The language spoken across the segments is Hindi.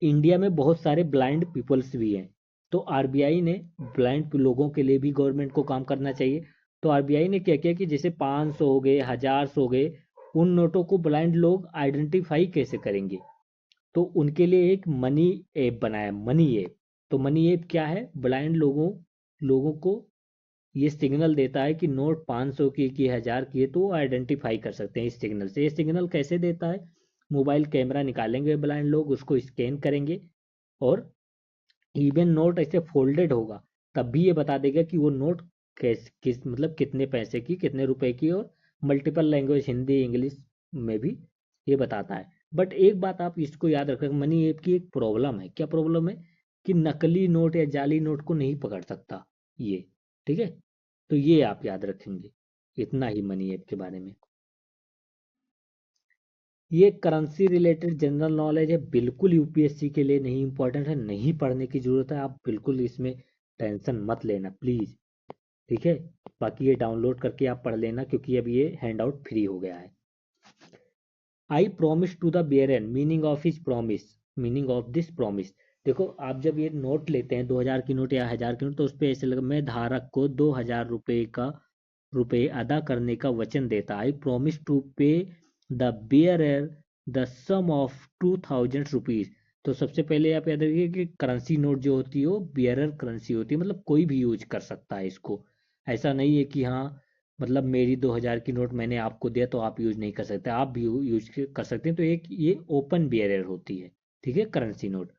इंडिया में बहुत सारे ब्लाइंड पीपल्स भी हैं, तो आरबीआई ने ब्लाइंड लोगों के लिए भी गवर्नमेंट को काम करना चाहिए। तो आरबीआई ने क्या किया कि जैसे 500 हो गए, 1000 हो गए, उन नोटों को ब्लाइंड लोग आइडेंटिफाई कैसे करेंगे, तो उनके लिए एक मनी ऐप बनाया, मनी ऐप। तो मनी ऐप क्या है, ब्लाइंड लोगों लोगों को ये सिग्नल देता है कि नोट 500 की 1000 की है, तो वो आइडेंटिफाई कर सकते हैं इस सिग्नल से। ये सिग्नल कैसे देता है, मोबाइल कैमरा निकालेंगे ब्लाइंड लोग, उसको स्कैन करेंगे, और इवन नोट ऐसे फोल्डेड होगा तब भी ये बता देगा कि वो नोट किस मतलब कितने पैसे की, कितने रुपए की, और मल्टीपल लैंग्वेज, हिंदी इंग्लिश में भी ये बताता है। बट एक बात आप इसको याद रखें, मनी ऐप की एक प्रॉब्लम है। क्या प्रॉब्लम है, कि नकली नोट या जाली नोट को नहीं पकड़ सकता ये, ठीक है। तो ये आप याद रखेंगे, इतना ही मनी ऐप के बारे में। ये करेंसी रिलेटेड जनरल नॉलेज है, बिल्कुल यूपीएससी के लिए नहीं इंपॉर्टेंट है, नहीं पढ़ने की जरूरत है, आप बिल्कुल इसमें टेंशन मत लेना प्लीज, ठीक है। बाकी ये डाउनलोड करके आप पढ़ लेना, क्योंकि अब ये हैंड आउट फ्री हो गया है। I promise to the bearer, meaning of his promise, meaning of this promise. देखो, आप जब ये नोट लेते हैं 2000 की नोट या 1000 की नोट, तो उस पे ऐसे लगा, मैं धारक को 2000 रुपए अदा करने का वचन देता। I promise to pay the bearer the sum of 2000 rupees. तो सबसे पहले आप याद रखिए कि करेंसी नोट जो होती है वो बियरर करेंसी होती है, मतलब कोई भी यूज कर सकता है इसको। ऐसा नहीं है कि हाँ, मतलब मेरी 2000 की नोट मैंने आपको दिया तो आप यूज नहीं कर सकते, आप भी यूज कर सकते हैं। तो एक ये ओपन बियरर होती है, ठीक है, करेंसी नोट।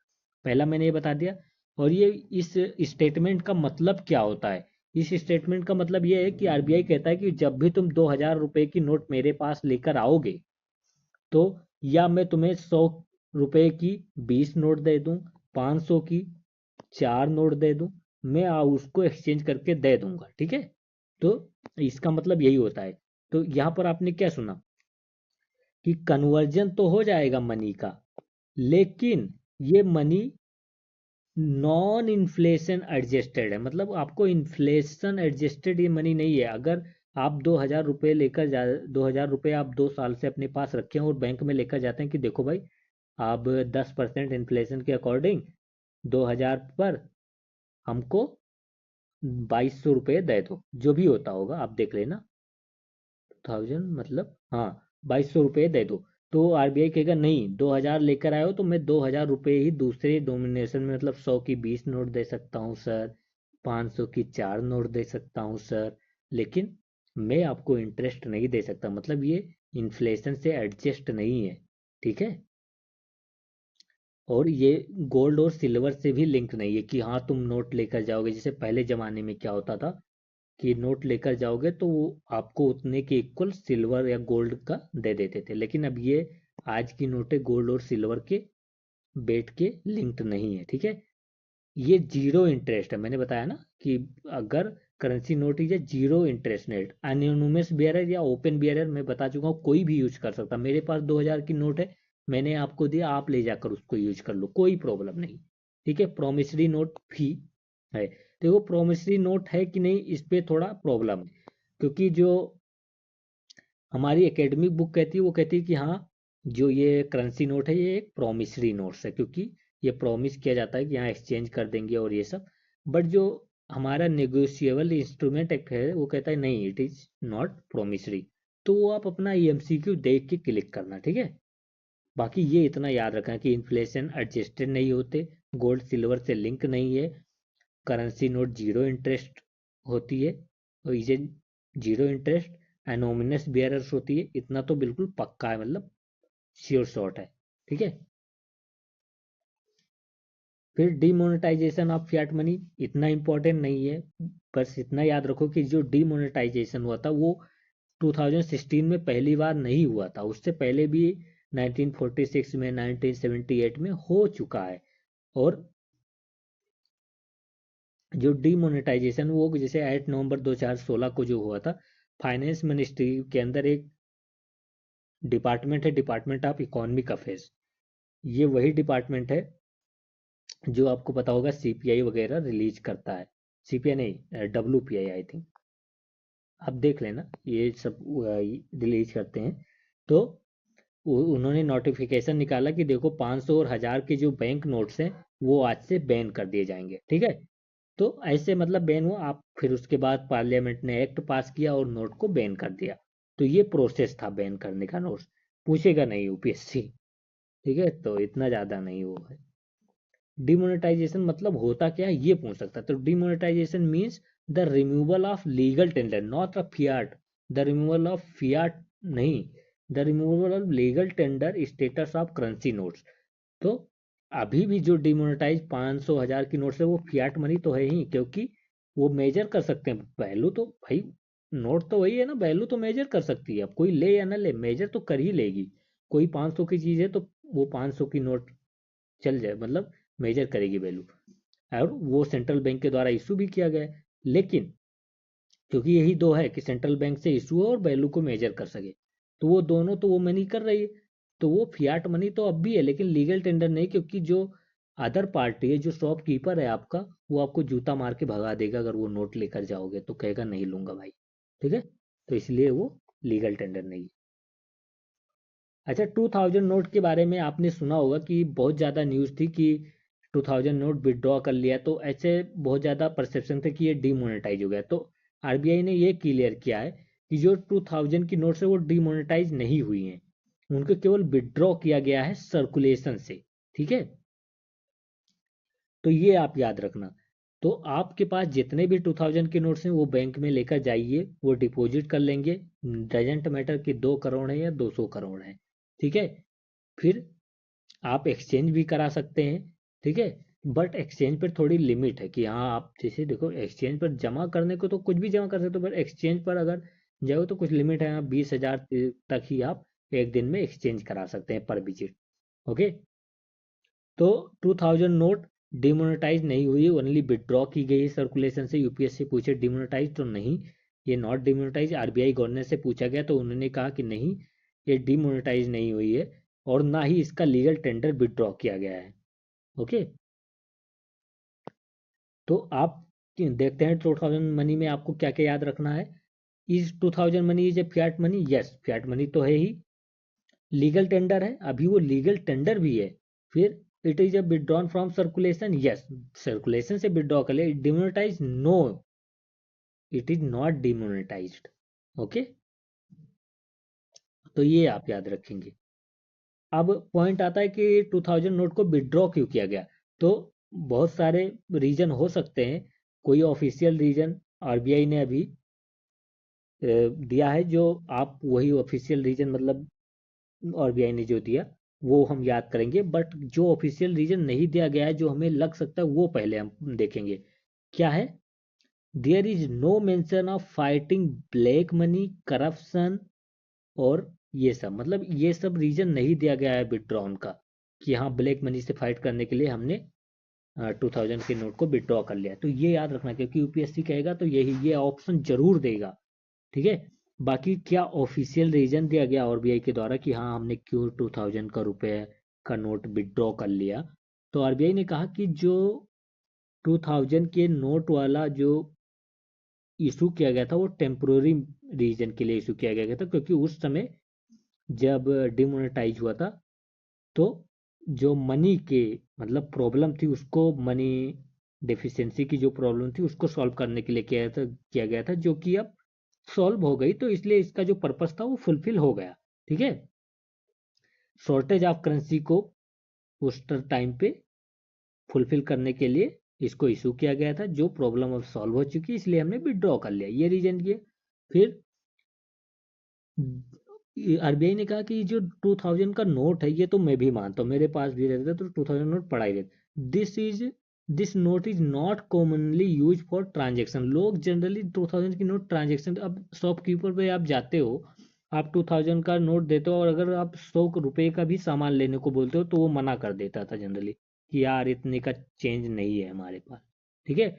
पहला मैंने ये बता दिया। और ये इस स्टेटमेंट का मतलब क्या होता है, इस स्टेटमेंट का मतलब ये है कि आरबीआई कहता है कि जब भी तुम 2000 रुपए की नोट मेरे पास लेकर आओगे, तो या मैं तुम्हें 100 रुपए की 20 नोट दे दूं, 500 की 4 नोट दे दूं, मैं उसको एक्सचेंज करके दे दूंगा, ठीक है। तो इसका मतलब यही होता है। तो यहाँ पर आपने क्या सुना, कि कन्वर्जन तो हो जाएगा मनी का, लेकिन ये मनी नॉन इन्फ्लेशन एडजस्टेड है, मतलब आपको इन्फ्लेशन एडजस्टेड ये मनी नहीं है। अगर आप 2000 रुपये लेकर जा, 2000 रुपये आप 2 साल से अपने पास रखे हैं और बैंक में लेकर जाते हैं कि देखो भाई, आप 10% इन्फ्लेशन के अकॉर्डिंग 2000 पर हमको 2200 रुपये दे दो, जो भी होता होगा आप देख लेना, 1000 मतलब हाँ, 2200 रुपये दे दो। तो आरबीआई कहेगा नहीं, 2000 लेकर आए हो तो मैं 2000 रुपये ही दूसरे डोमिनेशन में, मतलब 100 की 20 नोट दे सकता हूँ सर, 500 की 4 नोट दे सकता हूँ सर, लेकिन मैं आपको इंटरेस्ट नहीं दे सकता, मतलब ये इन्फ्लेशन से एडजस्ट नहीं है, ठीक है। और ये गोल्ड और सिल्वर से भी लिंक नहीं है, कि हाँ तुम नोट लेकर जाओगे, जैसे पहले जमाने में क्या होता था, कि नोट लेकर जाओगे तो वो आपको उतने के इक्वल सिल्वर या गोल्ड का दे देते थे, लेकिन अब ये आज की नोटें गोल्ड और सिल्वर के बेट के लिंक्ड नहीं है, ठीक है। ये जीरो इंटरेस्ट है, मैंने बताया ना कि अगर करेंसी नोट है, zero interest net, anonymous bearer या ओपन बेयरर मैं बता चुका हूँ, कोई भी यूज कर सकता। मेरे पास 2000 की नोट है, मैंने आपको दिया, आप ले जाकर उसको यूज कर लो, कोई प्रॉब्लम नहीं, ठीक है। प्रोमिसरी नोट भी है। देखो, प्रोमिसरी नोट है कि नहीं, इस पे थोड़ा प्रॉब्लम है, क्योंकि जो हमारी एकेडमिक बुक कहती है, वो कहती है कि हाँ, जो ये करेंसी नोट है ये एक प्रोमिसरी नोट्स है, क्योंकि ये प्रॉमिस किया जाता है कि यहाँ एक्सचेंज कर देंगे और ये सब। बट जो हमारा नेगोशिएबल इंस्ट्रूमेंट एक्ट है वो कहता है नहीं, इट इज नॉट प्रोमिसरी। तो वो आप अपना एमसीक्यू देख के क्लिक करना, ठीक है। बाकी ये इतना याद रखना कि इन्फ्लेशन एडजस्टेड नहीं होते, गोल्ड सिल्वर से लिंक नहीं है, करेंसी नोट जीरो इंटरेस्ट होती है, और ये जीरो इंटरेस्ट एनोमिनस बेयरर्स होती है, इतना तो बिल्कुल पक्का है, मतलब श्योर शॉट है, ठीक है। फिर डिमोनेटाइजेशन ऑफ फिएट मनी, इतना इंपॉर्टेंट नहीं है, बस इतना याद रखो कि जो डिमोनेटाइजेशन हुआ था वो 2016 में पहली बार नहीं हुआ था, उससे पहले भी 1946 में, 1978 में हो चुका है। और जो डिमोनेटाइजेशन वो जैसे 8 नवंबर 2016 को जो हुआ था, फाइनेंस मिनिस्ट्री के अंदर एक डिपार्टमेंट है, डिपार्टमेंट ऑफ इकोनॉमिक अफेयर्स। ये वही डिपार्टमेंट है जो आपको पता होगा सीपीआई वगैरह रिलीज करता है, सीपीआई नहीं, डब्ल्यूपीआई आई थिंक, आप देख लेना, ये सब रिलीज करते हैं। तो उन्होंने नोटिफिकेशन निकाला कि देखो 500 और 1000 के जो बैंक नोट्स हैं वो आज से बैन कर दिए जाएंगे, ठीक है। तो ऐसे मतलब बैन हुआ, आप फिर उसके बाद पार्लियामेंट ने एक्ट पास किया और नोट को बैन कर दिया। तो ये प्रोसेस था बैन करने का नोट्स। पूछेगा नहीं यूपीएससी, ठीक है, तो इतना ज्यादा नहीं वो है। डिमोनेटाइजेशन मतलब होता क्या है ये पूछ सकता है। तो demonetisation means the removal of legal tender, not a fiat, the removal of fiat नहीं, the removal of legal tender status of currency notes. तो अभी भी जो डिमोनेटाइज 500 1000 की नोट्स है वो फियाट मनी तो है ही, क्योंकि वो मेजर कर सकते हैं वैल्यू। तो भाई नोट तो वही है ना, वैल्यू तो मेजर कर सकती है, अब कोई ले या ना ले मेजर तो कर ही लेगी। कोई 500 की चीज है तो वो 500 की नोट चल जाए, मतलब मेजर करेगी वैल्यू। और वो सेंट्रल बैंक के द्वारा इशू भी किया गया है। लेकिन क्योंकि यही दो है कि सेंट्रल बैंक से इशू हो और वैल्यू को मेजर कर सके, तो वो दोनों तो वो मनी कर रही है। तो वो फियाट मनी तो अब भी है, लेकिन लीगल टेंडर नहीं, क्योंकि जो अदर पार्टी है, जो शॉपकीपर है आपका, वो आपको जूता मार के भगा देगा अगर वो नोट लेकर जाओगे तो कहेगा नहीं लूंगा भाई, ठीक है। तो इसलिए वो लीगल टेंडर नहीं है। अच्छा, 2000 नोट के बारे में आपने सुना होगा कि बहुत ज़्यादा न्यूज़ थी कि 2000 नोट विड्रॉ कर लिया, तो ऐसे बहुत ज़्यादा परसेप्शन थे कि ये डीमोनेटाइज हो गया। तो आरबीआई ने ये क्लियर किया है कि जो 2000 की नोट्स है वो डीमोनेटाइज नहीं हुई हैं, उनको केवल विड्रॉ किया गया है सर्कुलेशन से, ठीक है। तो ये आप याद रखना। तो आपके पास जितने भी 2000 के नोट्स हैं वो बैंक में लेकर जाइए, वो डिपॉजिट कर लेंगे। डजेंट मैटर कि 2 करोड़ है या 200 करोड़ है, ठीक है। फिर आप एक्सचेंज भी करा सकते हैं, ठीक है। बट एक्सचेंज पर थोड़ी लिमिट है कि हाँ, आप जैसे देखो एक्सचेंज पर जमा करने को तो कुछ भी जमा कर सकते हो, बट एक्सचेंज पर अगर जाओ तो कुछ लिमिट है। 20,000 तक ही आप एक दिन में एक्सचेंज करा सकते हैं पर विजिट, ओके। तो 2000 नोट डिमोनेटाइज नहीं हुई, ओनली विड्रॉ की गई है सर्कुलेशन से। यूपीएससी पूछे डिमोनेटाइज तो नहीं, ये नॉट डिमोनेटाइज। आरबीआई गवर्नर से पूछा गया तो उन्होंने कहा कि नहीं, ये डिमोनेटाइज नहीं हुई है और ना ही इसका लीगल टेंडर विड्रॉ किया गया है, ओके। तो आप देखते हैं 2000 मनी में आपको क्या क्या याद रखना है। इस 2000 money is a Fiat money, yes Fiat money तो है ही। लीगल टेंडर है, अभी वो लीगल टेंडर भी है। फिर it is a withdrawn from circulation, yes circulation से विड्रॉ कर ले। Demonetise no, it is not demonetised, okay. तो ये आप याद रखेंगे। अब पॉइंट आता है कि 2000 नोट को विड्रॉ क्यों किया गया। तो बहुत सारे रीजन हो सकते हैं। कोई ऑफिशियल रीजन आरबीआई ने अभी दिया है, जो आप वही ऑफिशियल रीजन मतलब आरबीआई ने जो दिया वो हम याद करेंगे। बट जो ऑफिशियल रीजन नहीं दिया गया है जो हमें लग सकता है वो पहले हम देखेंगे। क्या है, there is no mention of fighting black money corruption, और ये सब मतलब ये सब रीजन नहीं दिया गया है विड्रॉन का, कि हाँ ब्लैक मनी से फाइट करने के लिए हमने 2000 के नोट को विड्रॉ कर लिया। तो ये याद रखना, क्योंकि यूपीएससी कहेगा तो यही ये ऑप्शन जरूर देगा, ठीक है। बाकी क्या ऑफिशियल रीजन दिया गया आरबीआई के द्वारा कि हाँ हमने क्यों 2000 का रुपए का नोट विड्रॉ कर लिया। तो आरबीआई ने कहा कि जो 2000 के नोट वाला जो इशू किया गया था वो टेम्पोररी रीजन के लिए इशू किया गया था, क्योंकि उस समय जब डिमोनेटाइज हुआ था तो जो मनी के मतलब प्रॉब्लम थी उसको, मनी डेफिशिएंसी की जो प्रॉब्लम थी उसको सॉल्व करने के लिए किया गया था, जो कि अब सॉल्व हो गई। तो इसलिए इसका जो पर्पस था वो फुलफिल हो गया, ठीक है। शॉर्टेज ऑफ करेंसी को उस टाइम पे फुलफिल करने के लिए इसको इशू किया गया था, जो प्रॉब्लम अब सॉल्व हो चुकी है इसलिए हमने विड्रॉ कर लिया, ये रीजन किया। फिर आरबीआई ने कहा कि जो 2000 का नोट है ये तो मैं भी मानता हूँ, मेरे पास भी रहता तो 2000 नोट पड़ा ही रहता। This note is not commonly use for transaction. लोग जनरली 2000 की नोट ट्रांजेक्शन, अब शॉपकीपर पे आप जाते हो, आप 2000 का नोट देते हो और अगर आप 100 रुपए का भी सामान लेने को बोलते हो तो वो मना कर देता था जनरली, कि यार इतने का चेंज नहीं है हमारे पास, ठीक है।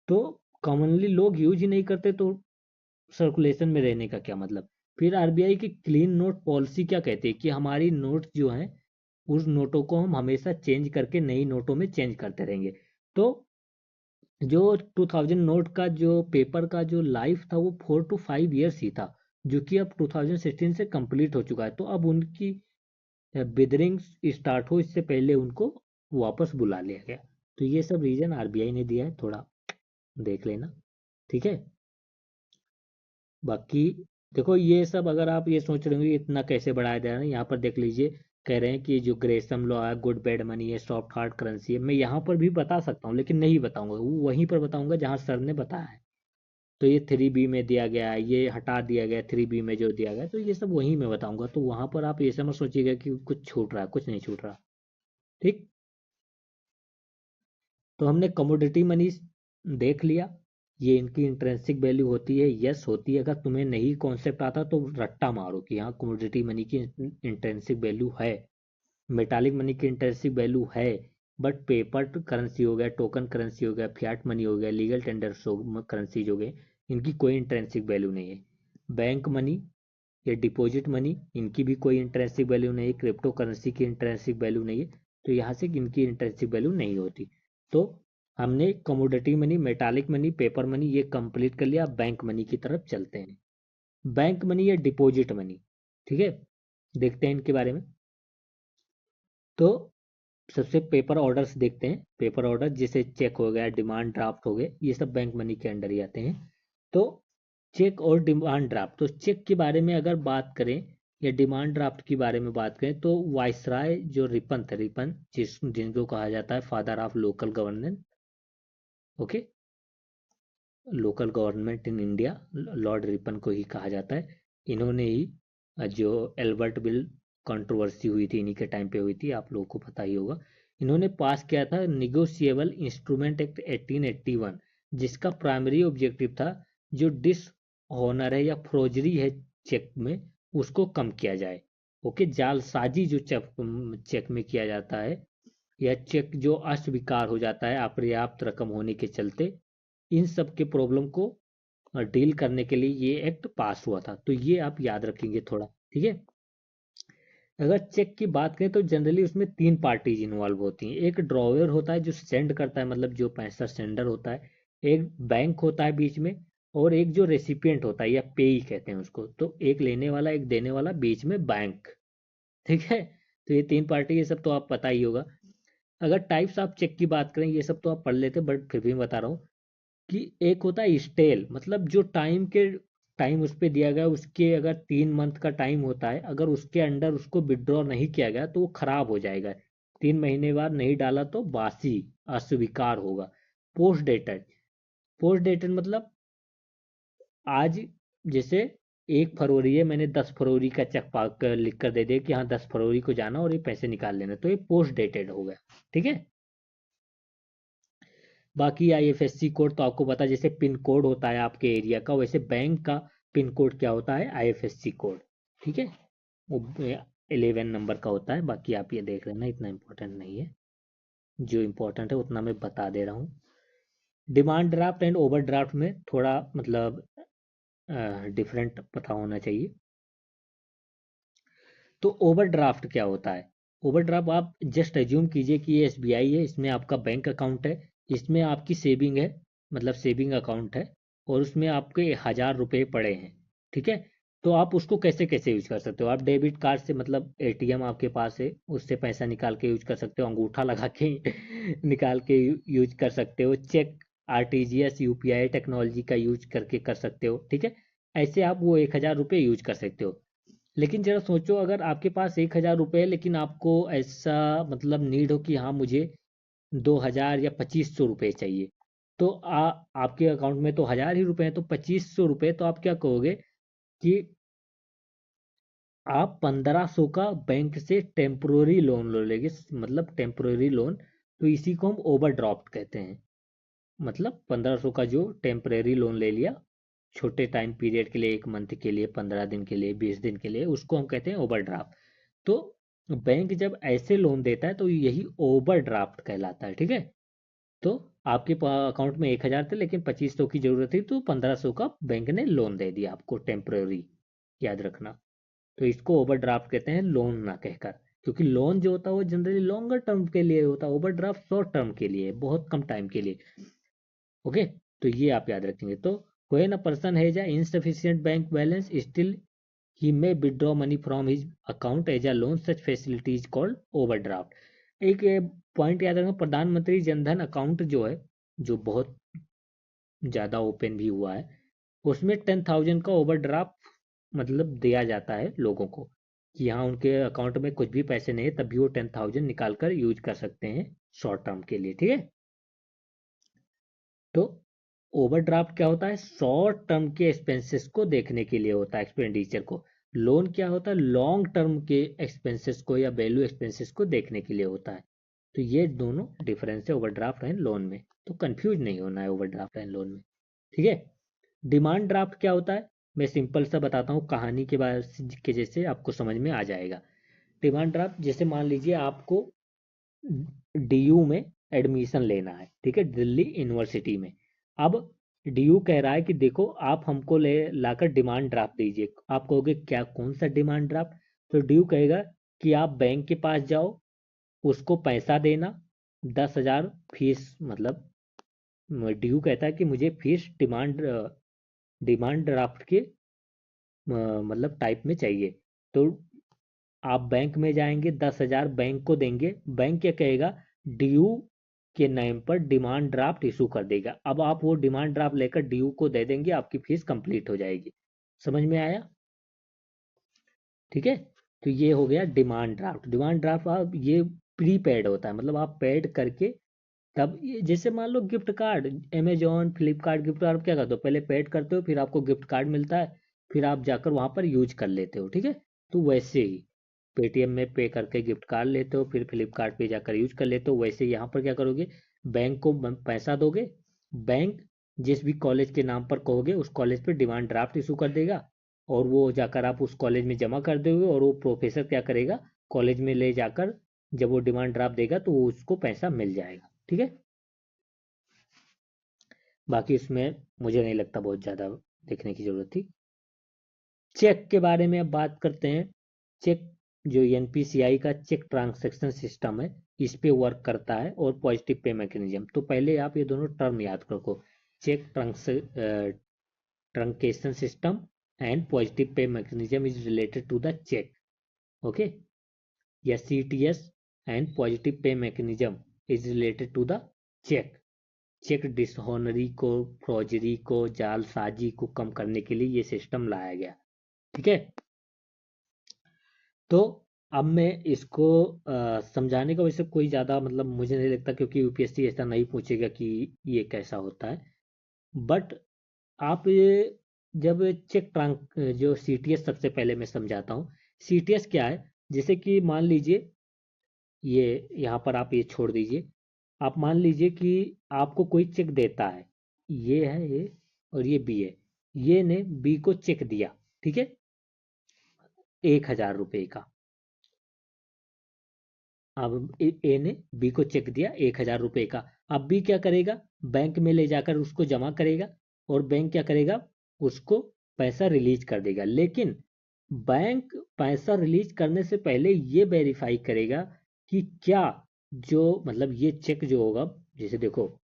तो कॉमनली लोग यूज ही नहीं करते तो सर्कुलेशन में रहने का क्या मतलब। फिर आरबीआई की क्लीन नोट पॉलिसी क्या कहती है कि हमारी नोट जो हैं उस नोटों को हम हमेशा चेंज करके नई नोटों में चेंज करते रहेंगे। तो जो 2000 नोट का जो पेपर का जो लाइफ था वो 4 to 5 ईयर्स ही था, जो कि अब 2016 से कंप्लीट हो चुका है। तो अब उनकी विदरिंग स्टार्ट हो इससे पहले उनको वापस बुला लिया गया। तो ये सब रीजन आरबीआई ने दिया है, थोड़ा देख लेना, ठीक है। बाकी देखो ये सब अगर आप ये सोच रहे हो इतना कैसे बढ़ाया जा रहा है, यहाँ पर देख लीजिए, कह रहे हैं कि जो ग्रेसम लॉ है, गुड बैड मनी है, सॉफ्ट हार्ड करेंसी है। मैं यहाँ पर भी बता सकता हूँ लेकिन नहीं बताऊंगा, वो वहीं पर बताऊंगा जहाँ सर ने बताया है। तो ये 3B में दिया गया है, ये हटा दिया गया 3B में जो दिया गया है, तो ये सब वहीं मैं बताऊंगा। तो वहां पर आप ये समझ सोचिएगा कि कुछ छूट रहा है, कुछ नहीं छूट रहा, ठीक। तो हमने कमोडिटी मनी देख लिया, ये इनकी इंट्रिंसिक वैल्यू होती है, यस होती है। अगर तुम्हें नहीं कॉन्सेप्ट आता तो रट्टा मारो कि हाँ कमोडिटी मनी की इंट्रिंसिक वैल्यू है, मेटालिक मनी की इंट्रिंसिक वैल्यू है। बट पेपर करेंसी हो गया, टोकन करेंसी हो गया, फियाट मनी हो गया, लीगल टेंडर्स करेंसीज हो गए, इनकी कोई इंट्रिंसिक वैल्यू नहीं है। बैंक मनी या डिपॉजिट मनी, इनकी भी कोई इंट्रिंसिक वैल्यू नहीं है। क्रिप्टो करेंसी की इंट्रिंसिक वैल्यू नहीं है, तो यहाँ से इनकी इंट्रिंसिक वैल्यू नहीं होती। तो हमने commodity money, metallic money, paper money ये कंप्लीट कर लिया। बैंक मनी की तरफ चलते हैं। बैंक मनी या डिपॉजिट मनी, ठीक है, देखते हैं इनके बारे में। तो सबसे पेपर ऑर्डर्स देखते हैं। पेपर ऑर्डर जैसे चेक हो गया, डिमांड ड्राफ्ट हो गए, ये सब बैंक मनी के अंडर ही आते हैं। तो चेक और डिमांड ड्राफ्ट, तो चेक के बारे में अगर बात करें या डिमांड ड्राफ्ट के बारे में बात करें, तो वायसराय जो रिपन थे, रिपन जिनको कहा जाता है father of local governance, okay, local government in India, Lord Ripon को ही कहा जाता है। इन्होंने ही जो एल्बर्ट बिल कंट्रोवर्सी हुई थी, इन्हीं के टाइम पे हुई थी, आप लोगों को पता ही होगा। इन्होंने पास किया था निगोशिएबल इंस्ट्रूमेंट एक्ट 1881, जिसका प्राइमरी ऑब्जेक्टिव था जो डिस ऑनर है या फ्रोजरी है चेक में, उसको कम किया जाए। ओके, जालसाजी जो चेक में किया जाता है, या चेक जो अस्वीकार हो जाता है अपर्याप्त रकम होने के चलते, इन सब के प्रॉब्लम को डील करने के लिए ये एक्ट पास हुआ था। तो ये आप याद रखेंगे थोड़ा, ठीक है। अगर चेक की बात करें तो जनरली उसमें 3 पार्टीज इन्वॉल्व होती हैं। एक ड्रॉवर होता है जो सेंड करता है, मतलब जो पैसा सेंडर होता है। एक बैंक होता है बीच में, और एक जो रेसिपिएंट होता है या पेई कहते हैं उसको। तो एक लेने वाला, एक देने वाला, बीच में बैंक, ठीक है। तो ये 3 पार्टी, ये सब तो आप पता ही होगा। अगर टाइप्स ऑफ चेक की बात करें, ये सब तो आप पढ़ लेते, बट फिर भी मैं बता रहा हूँ कि एक होता है स्टेल, मतलब जो टाइम उस पे दिया गया, उसके अगर 3 मंथ का टाइम होता है, अगर उसके अंडर उसको विड्रॉ नहीं किया गया तो वो खराब हो जाएगा। 3 महीने बाद नहीं डाला तो बासी, अस्वीकार होगा। पोस्ट डेटेड, पोस्ट डेटेड मतलब आज, जैसे 1 फरवरी है, मैंने 10 फरवरी का चेक पाक कर लिख कर दे दिया कि हाँ 10 फरवरी को जाना और ये पैसे निकाल लेना, तो ये पोस्ट डेटेड हो गया, ठीक है। बाकी आईएफएससी कोड तो आपको पता है, जैसे पिन कोड होता है आपके एरिया का, वैसे बैंक का पिन कोड क्या होता है, आईएफएससी कोड, ठीक है। वो 11 नंबर का होता है। बाकी आप ये देख लेना, इतना इम्पोर्टेंट नहीं है, जो इम्पोर्टेंट है उतना मैं बता दे रहा हूँ। Demand draft and over draft में थोड़ा मतलब डिफरेंट पता होना चाहिए। तो ओवरड्राफ्ट क्या होता है? ओवरड्राफ्ट, आप जस्ट एज्यूम कीजिए कि ये एसबीआई है, इसमें आपका बैंक अकाउंट है, इसमें आपकी सेविंग है, मतलब सेविंग अकाउंट है, और उसमें आपके 1000 रुपये पड़े हैं, ठीक है। तो आप उसको कैसे कैसे यूज कर सकते हो? आप डेबिट कार्ड से, मतलब एटीएम आपके पास है, उससे पैसा निकाल के यूज कर सकते हो, अंगूठा लगा के निकाल के यूज कर सकते हो, चेक, आरटीजीएस, यूपीआई टेक्नोलॉजी का यूज करके कर सकते हो, ठीक है। ऐसे आप वो 1000 रुपये यूज कर सकते हो। लेकिन जरा सोचो, अगर आपके पास 1000 रुपये है, लेकिन आपको ऐसा मतलब नीड हो कि हाँ मुझे 2000 या 2500 रुपये चाहिए, तो आपके अकाउंट में तो 1000 ही रुपये हैं, तो 2500 रुपये, तो आप क्या कहोगे कि आप 1500 का बैंक से टेम्पोररी लोन ले लेंगे, मतलब टेम्पोररी लोन। तो इसी को हम ओवरड्राफ्ट कहते हैं। मतलब 1500 का जो टेम्परेरी लोन ले लिया, छोटे टाइम पीरियड के लिए, 1 मंथ के लिए, 15 दिन के लिए, 20 दिन के लिए, उसको हम कहते हैं ओवरड्राफ्ट। तो बैंक जब ऐसे लोन देता है तो यही ओवरड्राफ्ट कहलाता है, ठीक है। तो आपके अकाउंट में 1000 थे, लेकिन 2500 की जरूरत थी, तो 1500 का बैंक ने लोन दे दिया आपको टेम्परेरी, याद रखना। तो इसको ओवरड्राफ्ट कहते हैं, लोन ना कहकर। क्योंकि लोन जो होता है वो जनरली लॉन्गर टर्म के लिए होता है, ओवरड्राफ्ट शॉर्ट टर्म के लिए, बहुत कम टाइम के लिए, ओके। तो ये आप याद रखेंगे। तो when a person has a insufficient bank balance still he may withdraw money from his account as a loan, such facility is called overdraft. एक पॉइंट याद रखना, प्रधानमंत्री जनधन अकाउंट जो है, जो बहुत ज़्यादा ओपन भी हुआ है, उसमें 10,000 का ओवरड्राफ्ट मतलब दिया जाता है लोगों को, कि हाँ उनके अकाउंट में कुछ भी पैसे नहीं है तब भी वो 10,000 निकाल कर यूज कर सकते हैं शॉर्ट टर्म के लिए, ठीक है। तो ओवरड्राफ्ट क्या होता है, शॉर्ट टर्म के एक्सपेंसेस को देखने के लिए होता है, एक्सपेंडिचर को। लोन क्या होता है, लॉन्ग टर्म के एक्सपेंसेस को या वैल्यू एक्सपेंसेस को देखने के लिए होता है। तो ये दोनों डिफरेंस है ओवरड्राफ्ट एंड लोन में, तो कंफ्यूज नहीं होना है ओवरड्राफ्ट एंड लोन में, ठीक है। डिमांड ड्राफ्ट क्या होता है, मैं सिंपल सा बताता हूँ कहानी के बारे के जैसे आपको समझ में आ जाएगा। डिमांड ड्राफ्ट जैसे मान लीजिए आपको डीयू में एडमिशन लेना है, ठीक है, दिल्ली यूनिवर्सिटी में। अब डीयू कह रहा है कि देखो आप हमको ले लाकर डिमांड ड्राफ्ट दीजिए। आप कहोगे क्या, कौन सा डिमांड ड्राफ्ट? तो डीयू कहेगा कि आप बैंक के पास जाओ, उसको पैसा देना 10,000 फीस, मतलब डीयू कहता है कि मुझे फीस डिमांड ड्राफ्ट के मतलब टाइप में चाहिए। तो आप बैंक में जाएंगे, 10,000 बैंक को देंगे, बैंक क्या कहेगा, ड्यू के नाम पर डिमांड ड्राफ्ट इशू कर देगा। अब आप वो डिमांड ड्राफ्ट लेकर ड्यू को दे देंगे, आपकी फीस कंप्लीट हो जाएगी। समझ में आया? ठीक है। तो ये हो गया डिमांड ड्राफ्ट। डिमांड ड्राफ्ट आप ये प्री पेड होता है, मतलब आप पेड करके तब जैसे मान लो gift card, Amazon Flipkart gift card, क्या करते हो, पहले पेड करते हो, फिर आपको गिफ्ट कार्ड मिलता है, फिर आप जाकर वहां पर यूज कर लेते हो, ठीक है। तो वैसे ही पेटीएम में पे करके गिफ्ट कार्ड लेते हो, फिर फ्लिपकार्ट पे जाकर यूज कर लेते हो, वैसे यहाँ पर क्या करोगे, बैंक को पैसा दोगे, बैंक जिस भी कॉलेज के नाम पर कहोगे उस कॉलेज पे डिमांड ड्राफ्ट इशू कर देगा, और वो जाकर आप उस कॉलेज में जमा कर दोगे, और वो प्रोफेसर क्या करेगा, कॉलेज में ले जाकर जब वो डिमांड ड्राफ्ट देगा तो उसको पैसा मिल जाएगा, ठीक है। बाकी इसमें मुझे नहीं लगता बहुत ज़्यादा देखने की ज़रूरत थी। चेक के बारे में अब बात करते हैं। चेक जो एनपीसीआई का चेक ट्रांजैक्शन सिस्टम है, इस पे वर्क करता है, और पॉजिटिव पे मैकेनिज्म। तो पहले आप ये दोनों टर्म याद रखो, cheque truncation system and positive pay mechanism is related to the cheque, okay. या CTS and positive pay mechanism is related to the cheque. Cheque dishonour को, फ्रॉजरी को, जालसाजी को कम करने के लिए ये सिस्टम लाया गया, ठीक है। तो अब मैं इसको समझाने का वैसे कोई ज़्यादा मतलब मुझे नहीं लगता, क्योंकि यूपीएससी ऐसा नहीं पूछेगा कि ये कैसा होता है। बट आप ये जब चेक ट्रांक जो सीटीएस, सबसे पहले मैं समझाता हूँ सीटीएस क्या है। जैसे कि मान लीजिए, ये यहाँ पर आप ये छोड़ दीजिए, आप मान लीजिए कि आपको कोई चेक देता है, ये है ए और ये बी है, ये ने बी को चेक दिया, ठीक है, 1,000 रुपए का। अब ए ने बी को चेक दिया 1,000 रुपए का। अब बी क्या करेगा, बैंक में ले जाकर उसको जमा करेगा, और बैंक क्या करेगा, उसको पैसा रिलीज कर देगा। लेकिन बैंक पैसा रिलीज करने से पहले ये वेरीफाई करेगा कि क्या जो मतलब ये चेक जो होगा, जैसे देखो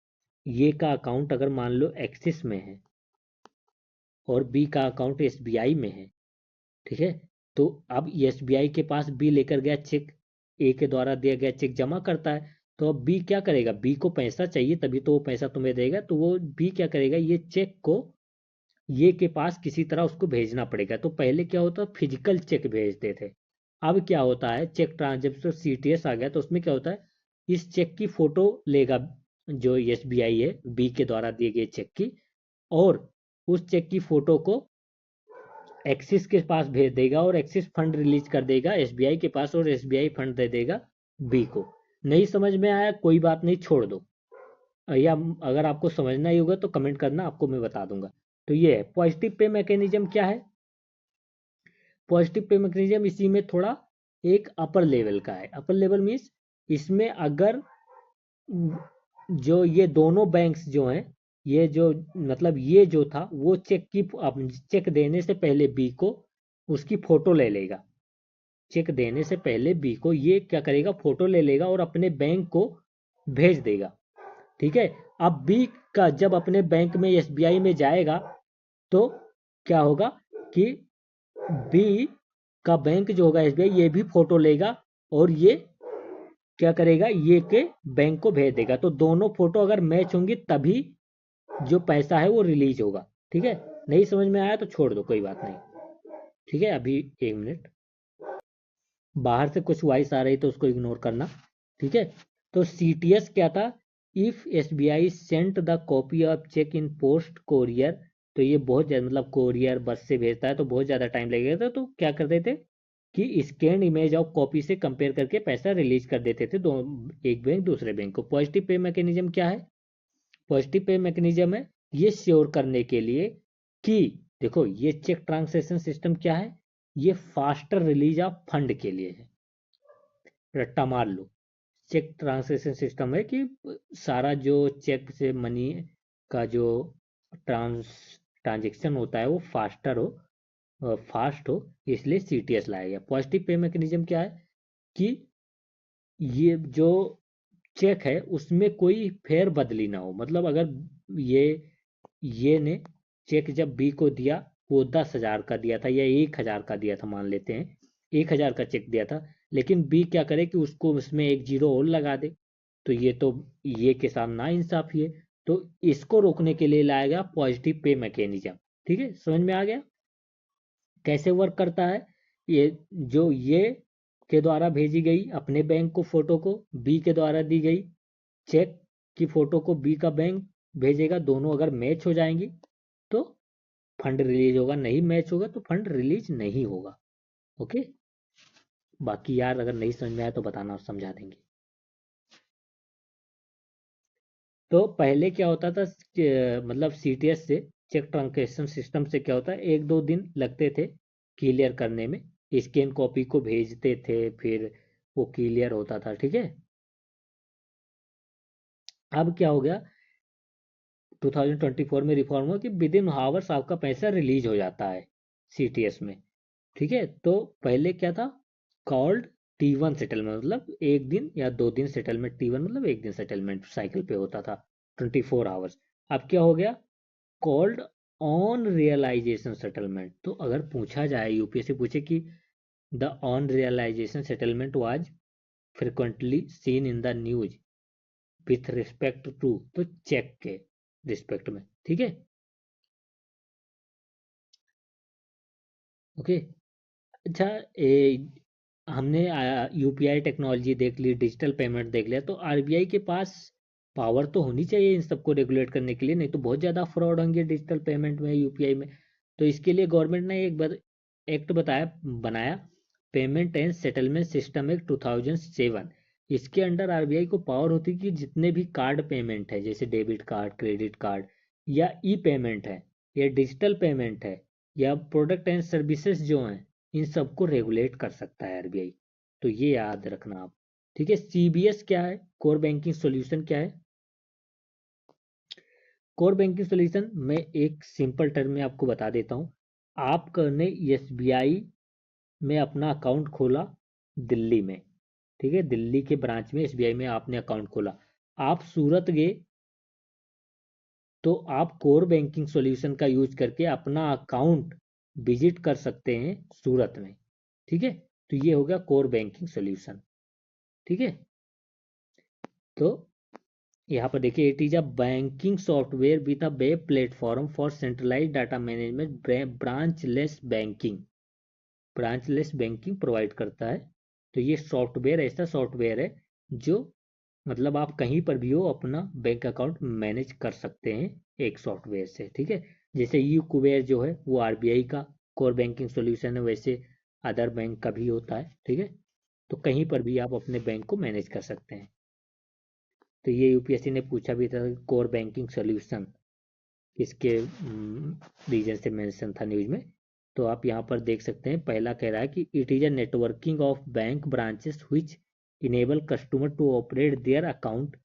ये का अकाउंट अगर मान लो एक्सिस में है और बी का अकाउंट एसबीआई में है, ठीक है। तो अब एसबीआई के पास बी लेकर गया चेक, ए के द्वारा दिया गया चेक जमा करता है। तो अब बी क्या करेगा, बी को पैसा चाहिए तभी तो वो पैसा तुम्हें देगा, तो वो बी क्या करेगा, ये चेक को ये के पास किसी तरह उसको भेजना पड़ेगा। तो पहले क्या होता, फिजिकल चेक भेजते थे। अब क्या होता है, चेक ट्रांजैक्शन सीटीएस आ गया, तो उसमें क्या होता है, इस चेक की फोटो लेगा जो एसबीआई है बी के द्वारा दिए गए चेक की, और उस चेक की फोटो को एक्सिस के पास भेज देगा, और एक्सिस फंड रिलीज कर देगा एसबीआई के पास, और एसबीआई फंड दे देगा बी को। नहीं समझ में आया कोई बात नहीं, छोड़ दो, या अगर आपको समझना ही होगा तो कमेंट करना, आपको मैं बता दूंगा। तो ये है पॉजिटिव पे मैकेनिज्म। क्या है पॉजिटिव पे मैकेनिज्म, इसी में थोड़ा एक अपर लेवल का है। अपर लेवल मीन्स इसमें अगर जो ये दोनों बैंक्स जो हैं, ये जो मतलब ये जो था वो चेक देने से पहले बी को उसकी फोटो ले लेगा। चेक देने से पहले बी को ये क्या करेगा, फोटो ले लेगा और अपने बैंक को भेज देगा, ठीक है। अब बी का जब अपने बैंक में एसबीआई में जाएगा, तो क्या होगा कि बी का बैंक जो होगा एसबीआई, ये भी फोटो लेगा और ये क्या करेगा, ये के बैंक को भेज देगा। तो दोनों फोटो अगर मैच होंगी तभी जो पैसा है वो रिलीज होगा। ठीक है, नहीं समझ में आया तो छोड़ दो, कोई बात नहीं। ठीक है, अभी 1 मिनट, बाहर से कुछ वॉइस आ रही तो उसको इग्नोर करना। ठीक है, तो सीटीएस क्या था, if SBI sent the copy of cheque in post courier, तो ये बहुत ज़्यादा, मतलब कोरियर बस से भेजता है तो बहुत ज़्यादा टाइम लगेगा, तो क्या करते थे कि स्कैन इमेज ऑफ कॉपी से कंपेयर करके पैसा रिलीज कर देते थे, दो एक बैंक दूसरे बैंक को। पॉजिटिव पे मैकेनिज्म क्या है, पॉजिटिव पे मैकेनिज्म है ये श्योर करने के लिए कि देखो ये चेक ट्रांसैक्शन सिस्टम क्या है, ये फास्टर रिलीज ऑफ फंड के लिए है। रट्टा मार लो, चेक ट्रांसलेशन सिस्टम है कि सारा जो चेक से मनी का जो ट्रांजेक्शन होता है वो फास्ट हो, इसलिए सीटीएस लाया गया। पॉजिटिव पे मैकेनिज्म क्या है कि ये जो चेक है उसमें कोई फेर बदली ना हो, मतलब अगर ये ये ने चेक जब बी को दिया, वो 10,000 का दिया था या 1,000 का दिया था, मान लेते हैं 1,000 का चेक दिया था, लेकिन बी क्या करे कि उसको उसमें एक जीरो और लगा दे, तो ये तो ये के साथ ना इंसाफी है। तो इसको रोकने के लिए लाया गया पॉजिटिव पे मैकेनिज्म। ठीक है, समझ में आ गया कैसे वर्क करता है। ये जो ये के द्वारा भेजी गई अपने बैंक को फोटो को, बी के द्वारा दी गई चेक की फोटो को बी का बैंक भेजेगा, दोनों अगर मैच हो जाएंगी तो फंड रिलीज होगा, नहीं मैच होगा तो फंड रिलीज नहीं होगा। ओके, बाकी यार अगर नहीं समझ में आया तो बताना और समझा देंगे। तो पहले क्या होता था मतलब सीटीएस से, चेक ट्रांजेक्शन सिस्टम से क्या होता है, 1-2 दिन लगते थे क्लियर करने में, स्कैन कॉपी को भेजते थे फिर वो क्लियर होता था। ठीक है, अब क्या हो गया 2024 में रिफॉर्म हुआ कि विद इन आवर्स आपका पैसा रिलीज हो जाता है सीटीएस में। ठीक है, तो पहले क्या था, कॉल्ड T1 सेटलमेंट, मतलब 1 दिन या 2 दिन सेटलमेंट, T1 मतलब 1 दिन सेटलमेंट साइकिल पे होता था 24 आवर्स। अब क्या हो गया, कॉल्ड ऑन रियलाइजेशन सेटलमेंट। तो अगर पूछा जाए, यूपीएससी पूछे कि the on realisation settlement was frequently seen in the news with respect to, तो चेक के रिस्पेक्ट में। ठीक है, ओके। अच्छा, हमने यूपीआई टेक्नोलॉजी देख ली, डिजिटल पेमेंट देख लिया, तो आरबीआई के पास पावर तो होनी चाहिए इन सबको रेगुलेट करने के लिए, नहीं तो बहुत ज़्यादा फ्रॉड होंगे डिजिटल पेमेंट में, यूपीआई में। तो इसके लिए गवर्नमेंट ने एक एक्ट बनाया, payment and settlement system act 2007। इसके अंडर आरबीआई को पावर होती है कि जितने भी कार्ड पेमेंट है, जैसे डेबिट कार्ड, क्रेडिट कार्ड, या ई पेमेंट है, या डिजिटल पेमेंट है, या प्रोडक्ट एंड सर्विसेज जो हैं, इन सबको रेगुलेट कर सकता है आरबीआई। तो ये याद रखना आप। ठीक है, सीबीएस क्या है, कोर बैंकिंग सॉल्यूशन क्या है। कोर बैंकिंग सॉल्यूशन मैं एक सिंपल टर्म में आपको बता देता हूँ। आपने एसबीआई में अपना अकाउंट खोला दिल्ली में, ठीक है, दिल्ली के ब्रांच में एसबीआई में आपने अकाउंट खोला, आप सूरत गए, तो आप कोर बैंकिंग सॉल्यूशन का यूज करके अपना अकाउंट विजिट कर सकते हैं सूरत में। ठीक है, तो ये हो गया कोर बैंकिंग सॉल्यूशन। ठीक है, तो यहाँ पर देखिए, it is a banking software with a web platform for centralise data management, branchless banking provide करता है। तो ये सॉफ्टवेयर ऐसा सॉफ्टवेयर है जो, मतलब आप कहीं पर भी हो अपना बैंक अकाउंट मैनेज कर सकते हैं एक सॉफ्टवेयर से। ठीक है, जैसे यू कुबेर जो है वो आरबीआई का कोर बैंकिंग सॉल्यूशन है, वैसे अदर बैंक का भी होता है। ठीक है, तो कहीं पर भी आप अपने बैंक को मैनेज कर सकते हैं। तो ये यूपीएससी ने पूछा भी था, कोर बैंकिंग सॉल्यूशन किसके रीजन से मेंशन था न्यूज में। तो आप यहाँ पर देख सकते हैं, पहला कह रहा है कि it is a networking of bank branches which enable customer to operate their account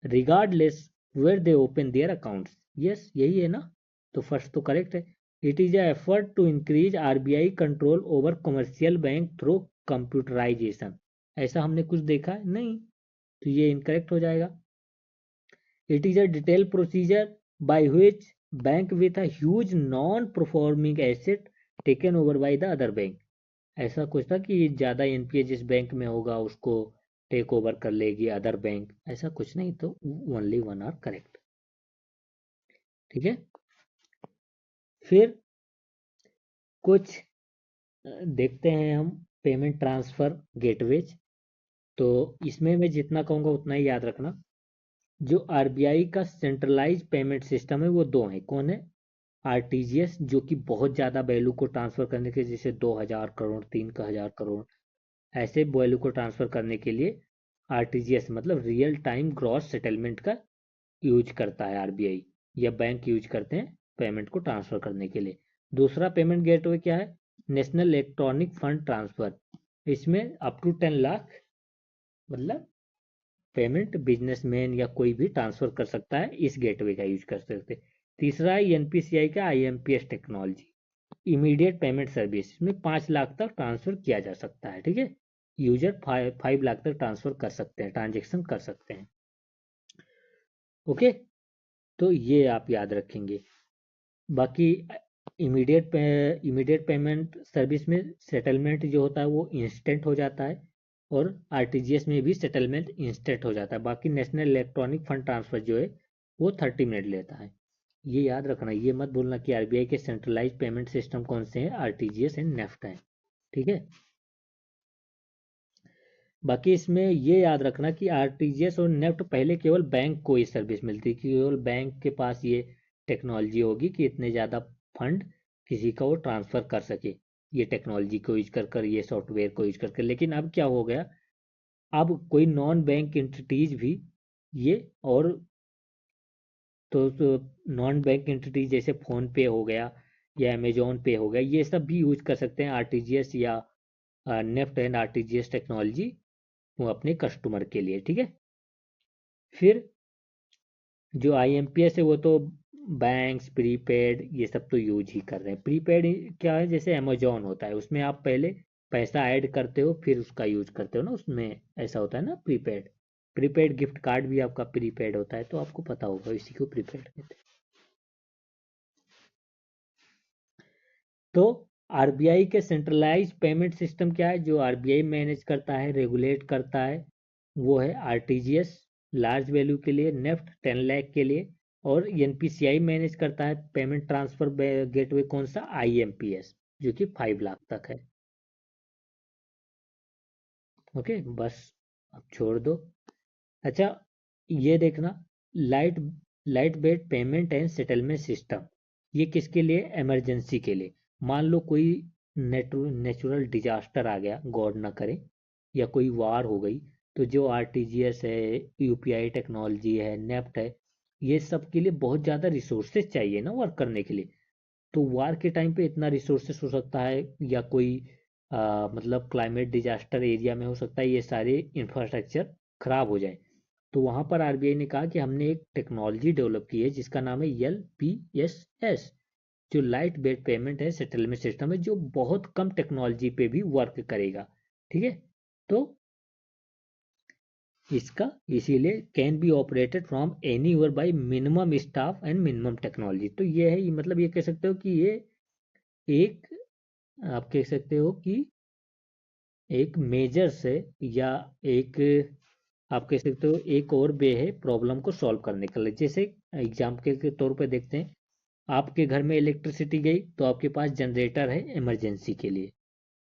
regardless where they open their accounts. Yes, यही है ना, तो फर्स्ट तो करेक्ट है। It is a effort to increase RBI control over commercial bank through computerisation. ऐसा हमने कुछ देखा है नहीं, तो ये इनकरेक्ट हो जाएगा। It is a detailed procedure by which bank with a huge non-performing asset taken over by the other bank. ऐसा कुछ था कि ज़्यादा एनपीए जिस बैंक में होगा उसको टेक ओवर कर लेगी अदर बैंक, ऐसा कुछ नहीं, तो ओनली वन आर करेक्ट। ठीक है, फिर कुछ देखते हैं हम पेमेंट ट्रांसफर गेटवेज। तो इसमें मैं जितना कहूँगा उतना ही याद रखना। जो आरबीआई का सेंट्रलाइज पेमेंट सिस्टम है वो दो हैं, कौन है? आरटीजीएस, जो कि बहुत ज़्यादा वैल्यू को ट्रांसफ़र करने के, जैसे 2000 करोड़, 3000 करोड़, ऐसे वैल्यू को ट्रांसफ़र करने के लिए आरटीजीएस मतलब रियल टाइम ग्रॉस सेटलमेंट का यूज करता है आरबीआई, या बैंक यूज करते हैं पेमेंट को ट्रांसफ़र करने के लिए। दूसरा पेमेंट गेटवे क्या है? National electronic fund transfer. इसमें अप टू 10 लाख मतलब पेमेंट बिजनेसमैन या कोई भी ट्रांसफर कर सकता है, इस गेटवे का यूज कर सकते हैं। तीसरा है एनपीसीआई का IMPS technology, immediate payment service. इसमें 5 लाख तक ट्रांसफर किया जा सकता है। ठीक है, यूजर 5 लाख तक ट्रांसफर कर सकते हैं, ट्रांजेक्शन कर सकते हैं। ओके, तो ये आप याद रखेंगे। बाकी इमीडिएट पेमेंट सर्विस में सेटलमेंट जो होता है वो इंस्टेंट हो जाता है, और आरटीजीएस में भी सेटलमेंट इंस्टेंट हो जाता है। बाकी नेशनल इलेक्ट्रॉनिक फंड ट्रांसफर जो है वो 30 मिनट लेता है। ये याद रखना, ये मत भूलना कि आरबीआई के सेंट्रलाइज पेमेंट सिस्टम कौन से हैं, आरटीजीएस एंड नेफ्ट हैं। ठीक है, बाकी इसमें ये याद रखना कि आरटीजीएस और नेफ्ट पहले केवल बैंक को ये सर्विस मिलती, केवल बैंक के पास ये टेक्नोलॉजी होगी कि इतने ज़्यादा फंड किसी का वो ट्रांसफ़र कर सके, ये टेक्नोलॉजी को यूज कर ये सॉफ्टवेयर को यूज करके। लेकिन अब क्या हो गया, अब कोई नॉन बैंक एंटिटीज भी ये, और तो नॉन बैंक एंटिटीज जैसे फ़ोन पे हो गया या अमेजोन पे हो गया, ये सब भी यूज कर सकते हैं आरटीजीएस या नेफ्ट एंड आरटीजीएस टेक्नोलॉजी वो अपने कस्टमर के लिए। ठीक है, फिर जो आईएमपीएस है वो तो बैंक्स प्रीपेड ये सब तो यूज ही कर रहे हैं। प्रीपेड क्या है, जैसे अमेजोन होता है उसमें आप पहले पैसा ऐड करते हो फिर उसका यूज करते हो ना, उसमें ऐसा होता है ना प्रीपेड। प्रीपेड गिफ्ट कार्ड भी आपका प्रीपेड होता है, तो आपको पता होगा इसी को प्रीपेड कहते हैं। तो आरबीआई के सेंट्रलाइज पेमेंट सिस्टम क्या है, जो आरबीआई मैनेज करता है, रेगुलेट करता है, वो है आरटीजीएस लार्ज वैल्यू के लिए, नेफ्ट 10 लाख के लिए, और एनपीसीआई मैनेज करता है पेमेंट ट्रांसफर गेटवे कौन सा, आईएमपीएस, जो कि 5 लाख तक है। ओके, बस अब छोड़ दो। अच्छा, ये देखना, light light weight payment and settlement system, ये किसके लिए, इमरजेंसी के लिए। मान लो कोई नेचुरल डिजास्टर आ गया, गॉड ना करे, या कोई वार हो गई, तो जो आरटीजीएस है, यूपीआई टेक्नोलॉजी है, नेफ्ट है, ये सब के लिए बहुत ज़्यादा रिसोर्सेज चाहिए ना वर्क करने के लिए। तो वार के टाइम पे इतना रिसोर्सेस हो सकता है, या कोई मतलब क्लाइमेट डिजास्टर एरिया में हो सकता है ये सारे इंफ्रास्ट्रक्चर खराब हो जाए। तो वहाँ पर आरबीआई ने कहा कि हमने एक टेक्नोलॉजी डेवलप की है जिसका नाम है एलपीएसएस, जो लाइट वेट पेमेंट है सेटलमेंट सिस्टम है, जो बहुत कम टेक्नोलॉजी पे भी वर्क करेगा। ठीक है, तो इसका इसीलिए can be operated from any were by minimum staff and minimum technology. तो ये है, मतलब ये कह सकते हो कि ये एक, आप कह सकते हो कि एक मेजर से, या एक, आप कह सकते हो एक और वे है प्रॉब्लम को सॉल्व करने के लिए। जैसे एग्जाम्पल के तौर पे देखते हैं, आपके घर में इलेक्ट्रिसिटी गई तो आपके पास जनरेटर है इमरजेंसी के लिए।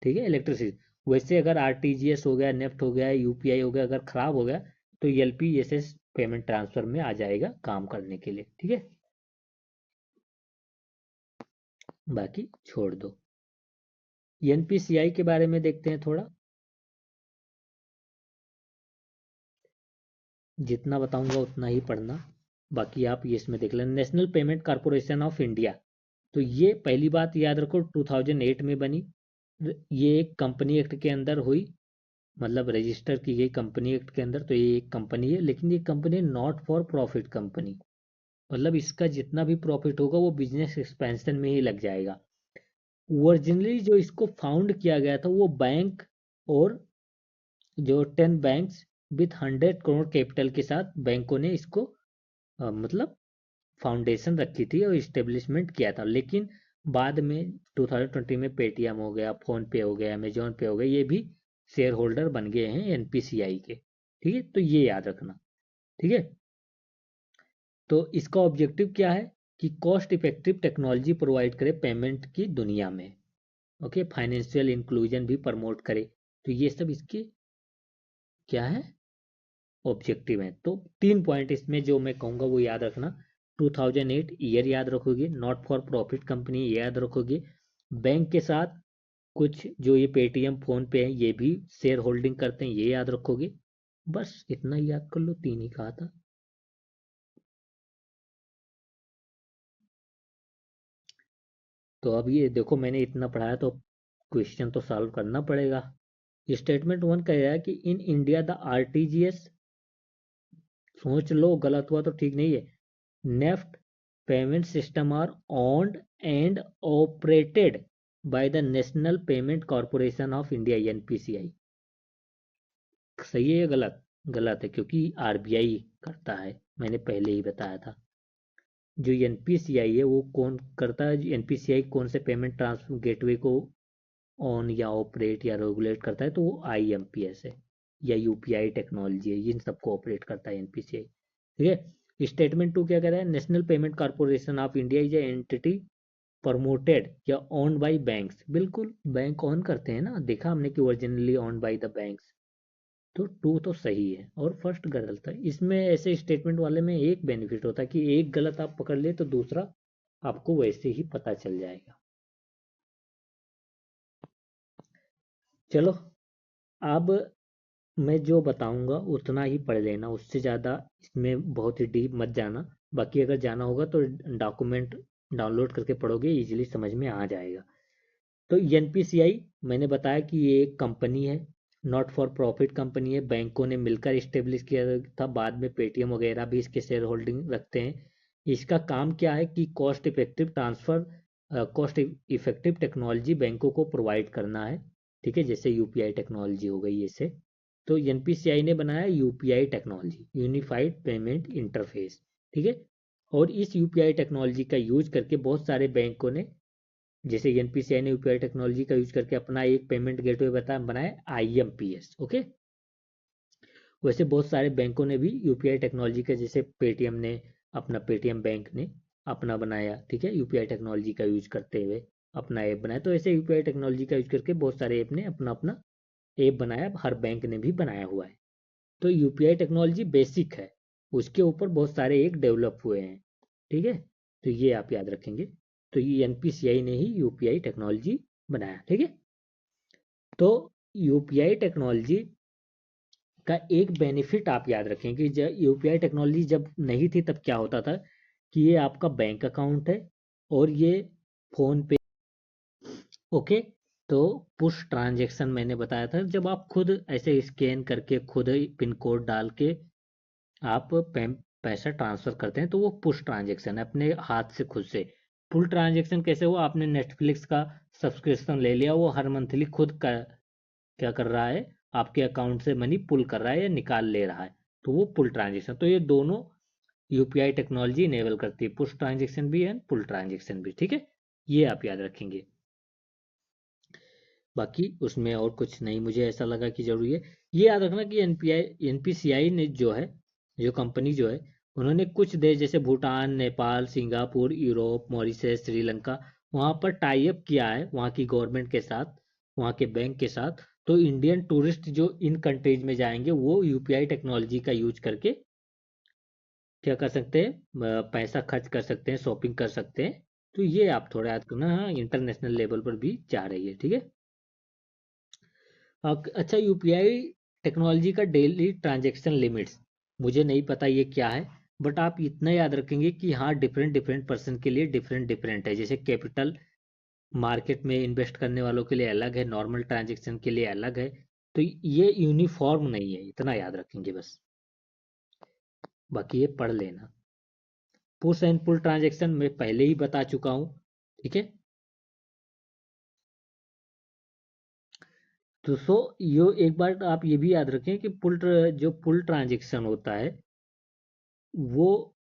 ठीक है, इलेक्ट्रिसिटी। वैसे अगर आरटीजीएस हो गया, नेफ्ट हो गया, यूपीआई हो गया, अगर खराब हो गया तो एलपीएसएस पेमेंट ट्रांसफर में आ जाएगा काम करने के लिए। ठीक है, बाकी छोड़ दो। एनपीसीआई के बारे में देखते हैं थोड़ा, जितना बताऊंगा उतना ही पढ़ना, बाकी आप ये इसमें देख लेना। National Payment Corporation of India, तो ये पहली बात याद रखो 2008 में बनी। ये एक कंपनी एक्ट के अंदर हुई, मतलब रजिस्टर की गई कंपनी एक्ट के अंदर। तो ये एक कंपनी है, लेकिन ये company not for profit company, मतलब इसका जितना भी प्रॉफिट होगा वो बिजनेस एक्सपेंशन में ही लग जाएगा। ओरिजिनली जो इसको फाउंड किया गया था वो बैंक, और जो 10 बैंक्स विथ 100 करोड़ कैपिटल के साथ बैंकों ने इसको मतलब फाउंडेशन रखी थी और इस्टेब्लिशमेंट किया था। लेकिन बाद में 2020 में पेटीएम हो गया, फोन पे हो गया, अमेजोन पे हो गया, ये भी शेयर होल्डर बन गए हैं एनपीसीआई के। ठीक है, तो ये याद रखना। ठीक है, तो इसका ऑब्जेक्टिव क्या है कि कॉस्ट इफेक्टिव टेक्नोलॉजी प्रोवाइड करे पेमेंट की दुनिया में। ओके, फाइनेंशियल इंक्लूजन भी प्रमोट करे। तो ये सब इसके क्या है, ऑब्जेक्टिव है। तो 3 पॉइंट इसमें जो मैं कहूँगा वो याद रखना। 2008 ईयर याद रखोगे, नॉट फॉर प्रॉफिट कंपनी ये याद रखोगे, बैंक के साथ कुछ जो ये पेटीएम फोन पे है ये भी शेयर होल्डिंग करते हैं ये याद रखोगे। बस इतना ही याद कर लो, 3 ही कहा था। तो अब ये देखो मैंने इतना पढ़ाया तो क्वेश्चन तो सॉल्व करना पड़ेगा। स्टेटमेंट 1 कह रहा है कि इन इंडिया द आरटीजीएस, सोच लो गलत हुआ तो ठीक नहीं है, NEFT payment system are owned and operated by the National Payment Corporation of India NPCI. सही है या गलत? गलत है, क्योंकि आरबीआई करता है, मैंने पहले ही बताया था। जो एनपीसीआई है वो कौन करता है? एनपीसीआई कौन से पेमेंट ट्रांसफर गेटवे को ऑन या ऑपरेट या रेगुलेट करता है? तो वो आईएमपीएस है या यूपीआई टेक्नोलॉजी है, इन सबको ऑपरेट करता है एनपीसीआई। ठीक है, स्टेटमेंट 2 क्या कह रहा है? National payment corporation of India is entity promoted या ओन्ड बाय बैंक्स। बिल्कुल, बैंक ऑन करते हैं ना, देखा हमने कि originally owned by the banks. तो 2 तो सही है और फर्स्ट गलत है। इसमें ऐसे स्टेटमेंट वाले में एक बेनिफिट होता है कि एक गलत आप पकड़ ले तो दूसरा आपको वैसे ही पता चल जाएगा। चलो, अब मैं जो बताऊंगा उतना ही पढ़ लेना, उससे ज़्यादा इसमें बहुत ही डीप मत जाना। बाकी अगर जाना होगा तो डॉक्यूमेंट डाउनलोड करके पढ़ोगे, इजीली समझ में आ जाएगा। तो एनपीसीआई मैंने बताया कि ये एक कंपनी है, नॉट फॉर प्रॉफिट कंपनी है, बैंकों ने मिलकर इस्टेब्लिश किया था, बाद में पेटीएम वगैरह भी इसके शेयर होल्डिंग रखते हैं। इसका काम क्या है कि कॉस्ट इफेक्टिव टेक्नोलॉजी बैंकों को प्रोवाइड करना है। ठीक है, जैसे यूपीआई टेक्नोलॉजी हो गई ऐसे। तो एनपीसीआई ने बनाया UPI technology, unified payment interface. ठीक है, और इस यूपीआई टेक्नोलॉजी का यूज करके बहुत सारे बैंकों ने, जैसे एनपीसीआई ने यूपीआई टेक्नोलॉजी का यूज करके अपना एक पेमेंट गेटवे बनाया आईएमपीएस। ओके, वैसे बहुत सारे बैंकों ने भी यूपीआई टेक्नोलॉजी का, जैसे पेटीएम ने अपना, पेटीएम बैंक ने अपना बनाया। ठीक है, यूपीआई टेक्नोलॉजी का यूज करते हुए अपना ऐप बनाया। तो ऐसे यूपीआई टेक्नोलॉजी का यूज करके बहुत सारे ऐप ने अपना अपना ऐप बनाया, हर बैंक ने भी बनाया हुआ है। तो यूपीआई टेक्नोलॉजी बेसिक है, उसके ऊपर बहुत सारे एक डेवलप हुए हैं। ठीक है, तो ये आप याद रखेंगे। तो ये एनपीसीआई ने ही यूपीआई टेक्नोलॉजी बनाया। ठीक है, तो यूपीआई टेक्नोलॉजी का एक बेनिफिट आप याद रखें कि जब यूपीआई टेक्नोलॉजी जब नहीं थी तब क्या होता था कि ये आपका बैंक अकाउंट है और ये फोन पे। ओके, तो पुश ट्रांजैक्शन मैंने बताया था, जब आप खुद ऐसे स्कैन करके खुद पिन कोड डाल के आप पैसा ट्रांसफर करते हैं तो वो पुश ट्रांजैक्शन है, अपने हाथ से खुद से। पुल ट्रांजैक्शन कैसे हुआ? आपने नेटफ्लिक्स का सब्सक्रिप्शन ले लिया, वो हर मंथली खुद का क्या कर रहा है, आपके अकाउंट से मनी पुल कर रहा है या निकाल ले रहा है, तो वो पुल ट्रांजैक्शन। तो ये दोनों यूपीआई टेक्नोलॉजी इनेबल करती है, पुश ट्रांजैक्शन भी है, पुल ट्रांजैक्शन भी। ठीक है, ये आप याद रखेंगे। बाकी उसमें और कुछ नहीं मुझे ऐसा लगा कि जरूरी है। ये याद रखना कि एनपीसीआई ने जो है, जो कंपनी जो है, उन्होंने कुछ देश जैसे Bhutan, Nepal, Singapore, Europe, Mauritius, Sri Lanka, वहाँ पर टाई अप किया है वहाँ की गवर्नमेंट के साथ, वहाँ के बैंक के साथ। तो इंडियन टूरिस्ट जो इन कंट्रीज में जाएंगे वो यूपीआई टेक्नोलॉजी का यूज करके क्या कर सकते हैं, पैसा खर्च कर सकते हैं, शॉपिंग कर सकते हैं। तो ये आप थोड़ा याद करना। हाँ, इंटरनेशनल लेवल पर भी जा रही है। ठीक है, अच्छा, यूपीआई टेक्नोलॉजी का डेली ट्रांजैक्शन लिमिट्स मुझे नहीं पता ये क्या है, बट आप इतना याद रखेंगे कि हाँ, डिफरेंट डिफरेंट पर्सन के लिए डिफरेंट डिफरेंट है। जैसे कैपिटल मार्केट में इन्वेस्ट करने वालों के लिए अलग है, नॉर्मल ट्रांजैक्शन के लिए अलग है। तो ये यूनिफॉर्म नहीं है, इतना याद रखेंगे बस। बाकी ये पढ़ लेना। पुश एंड पुल ट्रांजैक्शन मैं पहले ही बता चुका हूँ। ठीक है, तो यो एक बार आप ये भी याद रखें कि जो पुल ट्रांजैक्शन होता है वो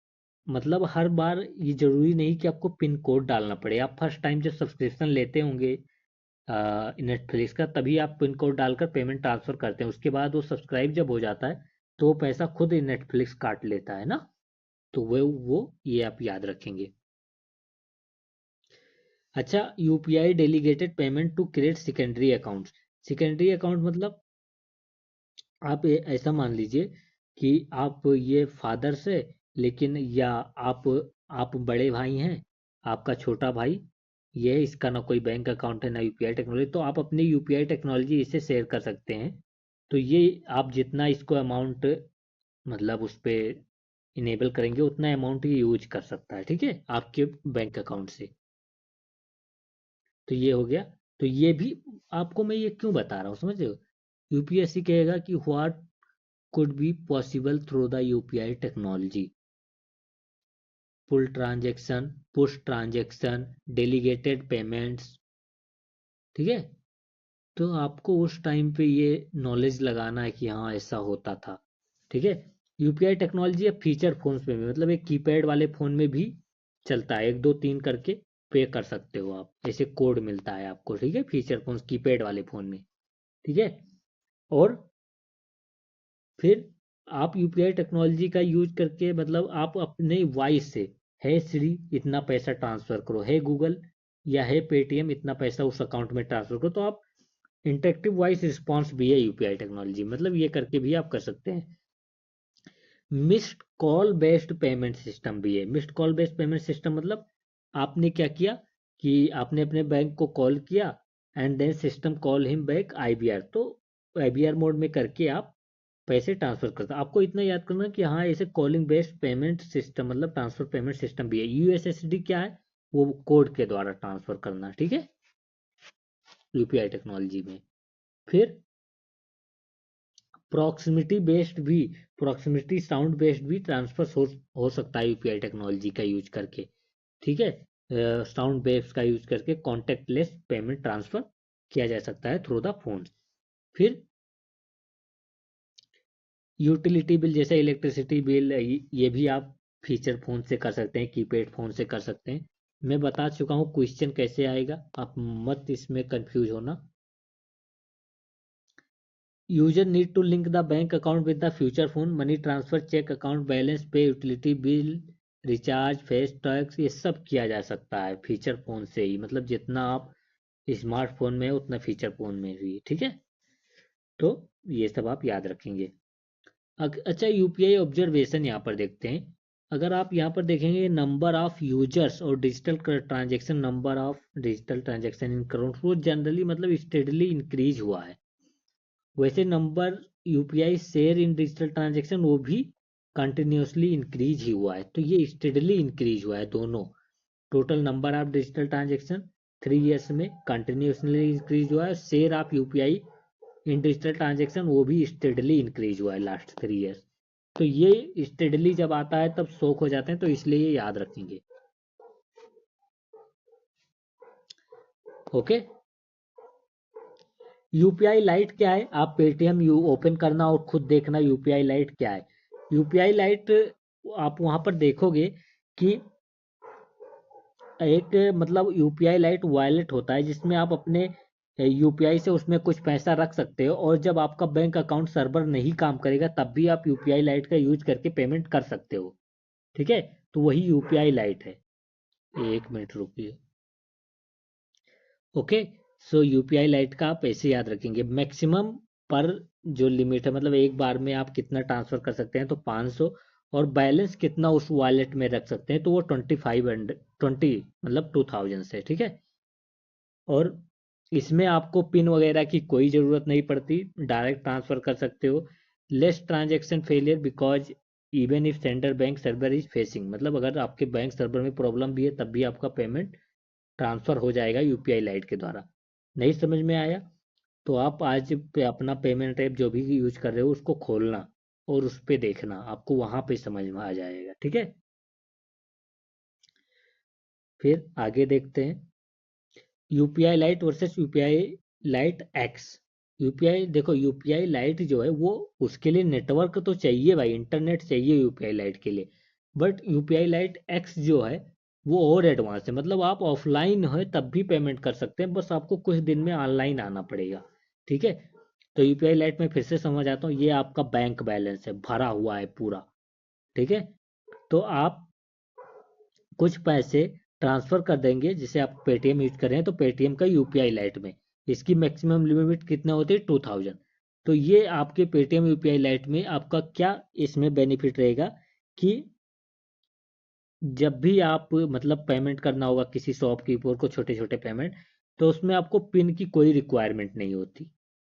मतलब हर बार ये जरूरी नहीं कि आपको पिन कोड डालना पड़े। आप फर्स्ट टाइम जब सब्सक्रिप्शन लेते होंगे नेटफ्लिक्स का, तभी आप पिन कोड डालकर पेमेंट ट्रांसफर करते हैं। उसके बाद वो सब्सक्राइब जब हो जाता है तो वो पैसा खुद ही नेटफ्लिक्स काट लेता है ना। तो वो ये आप याद रखेंगे। अच्छा, UPI delegated payment to create secondary account. Secondary account मतलब आप ऐसा मान लीजिए कि आप ये फादर से, लेकिन या आप बड़े भाई हैं, आपका छोटा भाई, ये है, इसका ना कोई बैंक अकाउंट है ना यूपीआई टेक्नोलॉजी, तो आप अपनी यूपीआई टेक्नोलॉजी इससे शेयर कर सकते हैं। तो ये आप जितना इसको अमाउंट मतलब उस पे इनेबल करेंगे उतना अमाउंट ये यूज कर सकता है, ठीक है, आपके बैंक अकाउंट से। तो ये हो गया। तो ये भी आपको मैं ये क्यों बता रहा हूँ समझ रहे हो। यूपीएससी कहेगा कि what could be possible through the UPI technology. Pull transaction, push transaction, delegated payments, ठीक है। तो आपको उस टाइम पे ये नॉलेज लगाना है कि हाँ ऐसा होता था, ठीक है। यूपीआई टेक्नोलॉजी अब फीचर फोन्स में भी, मतलब एक कीपैड वाले फोन में भी चलता है, 1 2 3 करके पे कर सकते हो आप, ऐसे कोड मिलता है आपको, ठीक है, फीचर फोन्स कीपैड वाले फोन में, ठीक है। और फिर आप यूपीआई टेक्नोलॉजी का यूज करके मतलब आप अपने वॉइस से, है श्री इतना पैसा ट्रांसफर करो, है गूगल या है पेटीएम इतना पैसा उस अकाउंट में ट्रांसफर करो, तो आप इंटरेक्टिव वॉइस रिस्पॉन्स भी है यूपीआई टेक्नोलॉजी, मतलब ये करके भी आप कर सकते हैं। Missed call based payment system भी है। Missed call based payment system मतलब आपने क्या किया कि आपने अपने बैंक को कॉल किया and then system call him back IBR, तो आईबीआर मोड में करके आप पैसे ट्रांसफर करता। आपको इतना याद करना कि हाँ ऐसे कॉलिंग बेस्ड पेमेंट सिस्टम मतलब ट्रांसफर पेमेंट सिस्टम भी है। यूएसएसडी क्या है, वो कोड के द्वारा ट्रांसफर करना, ठीक है, यूपीआई टेक्नोलॉजी में। फिर प्रॉक्सिमिटी बेस्ड भी, प्रॉक्सिमिटी साउंड बेस्ड भी ट्रांसफर हो सकता है यूपीआई टेक्नोलॉजी का यूज करके, ठीक है। साउंड बेस्ड का यूज करके कॉन्टेक्टलेस पेमेंट ट्रांसफर किया जा सकता है थ्रू द फोन। फिर यूटिलिटी बिल जैसे इलेक्ट्रिसिटी बिल, ये भी आप फीचर फोन से कर सकते हैं, कीपैड फोन से कर सकते हैं। मैं बता चुका हूँ क्वेश्चन कैसे आएगा, आप मत इसमें कंफ्यूज होना। User need to link the bank account with the feature phone, money transfer, check account balance, pay utility bill, recharge, face tax, ये सब किया जा सकता है फीचर फोन से ही, मतलब जितना आप स्मार्टफोन में है उतना फीचर फोन में भी, ठीक है। तो ये सब आप याद रखेंगे। अच्छा, यूपीआई ऑब्जर्वेशन यहाँ पर देखते हैं। अगर आप यहाँ पर देखेंगे नंबर ऑफ यूजर्स और digital transaction, number of digital transaction in crore, वो जनरली मतलब स्टेडली इंक्रीज हुआ है। वैसे number UPI share in digital transaction वो भी कंटिन्यूसली इंक्रीज ही हुआ है, तो ये स्टेडली इंक्रीज हुआ है दोनों। Total number of digital transaction 3 years में कंटिन्यूसली इंक्रीज हुआ है, share of UPI in digital transaction वो भी स्टेडली इंक्रीज हुआ है लास्ट 3 ईयर्स। तो ये स्टेडली जब आता है तब शौक हो जाते हैं, तो इसलिए ये याद रखेंगे। ओके। यूपीआई लाइट क्या है, आप पेटीएम यू ओपन करना और खुद देखना यूपीआई लाइट क्या है। यूपीआई लाइट आप वहां पर देखोगे कि एक मतलब यूपीआई लाइट वॉलेट होता है जिसमें आप अपने यूपीआई से उसमें कुछ पैसा रख सकते हो, और जब आपका बैंक अकाउंट सर्वर नहीं काम करेगा तब भी आप यूपीआई लाइट का यूज करके पेमेंट कर सकते हो, ठीक है। तो वही यूपीआई लाइट है। 1 मिनट रुकिए। ओके। सो यूपीआई लाइट का आप ऐसे याद रखेंगे, मैक्सिमम पर जो लिमिट है मतलब एक बार में आप कितना ट्रांसफर कर सकते हैं तो 500, और बैलेंस कितना उस वॉलेट में रख सकते हैं तो वो 25 मतलब 2000 से, ठीक है। और इसमें आपको पिन वगैरह की कोई ज़रूरत नहीं पड़ती, डायरेक्ट ट्रांसफ़र कर सकते हो। Less transaction failure because even if centre bank server is facing, मतलब अगर आपके बैंक सर्वर में प्रॉब्लम भी है तब भी आपका पेमेंट ट्रांसफ़र हो जाएगा यूपीआई लाइट के द्वारा। नहीं समझ में आया तो आप आज पे अपना पेमेंट ऐप जो भी यूज कर रहे हो उसको खोलना और उस पे देखना, आपको वहां पे समझ में आ जाएगा, ठीक है। फिर आगे देखते हैं UPI light versus UPI light x. UPI देखो, यूपीआई लाइट जो है वो उसके लिए नेटवर्क तो चाहिए भाई, इंटरनेट चाहिए यूपीआई लाइट के लिए। बट यूपीआई लाइट एक्स जो है वो और एडवांस है, मतलब आप ऑफलाइन है तब भी पेमेंट कर सकते हैं, बस आपको कुछ दिन में ऑनलाइन आना पड़ेगा। ठीक है, तो यूपीआई लाइट में फिर से समझ आता हूँ, ये आपका बैंक बैलेंस है, भरा हुआ है पूरा। ठीक है, तो आप कुछ पैसे ट्रांसफर कर देंगे, जैसे आप पेटीएम यूज कर रहे हैं तो पेटीएम का यूपीआई लाइट में इसकी मैक्सिमम लिमिट कितना होती है, 2000। तो ये आपके पेटीएम यूपीआई लाइट में आपका क्या इसमें बेनिफिट रहेगा कि जब भी आप मतलब पेमेंट करना होगा किसी शॉपकीपर को, छोटे छोटे पेमेंट, तो उसमें आपको पिन की कोई रिक्वायरमेंट नहीं होती।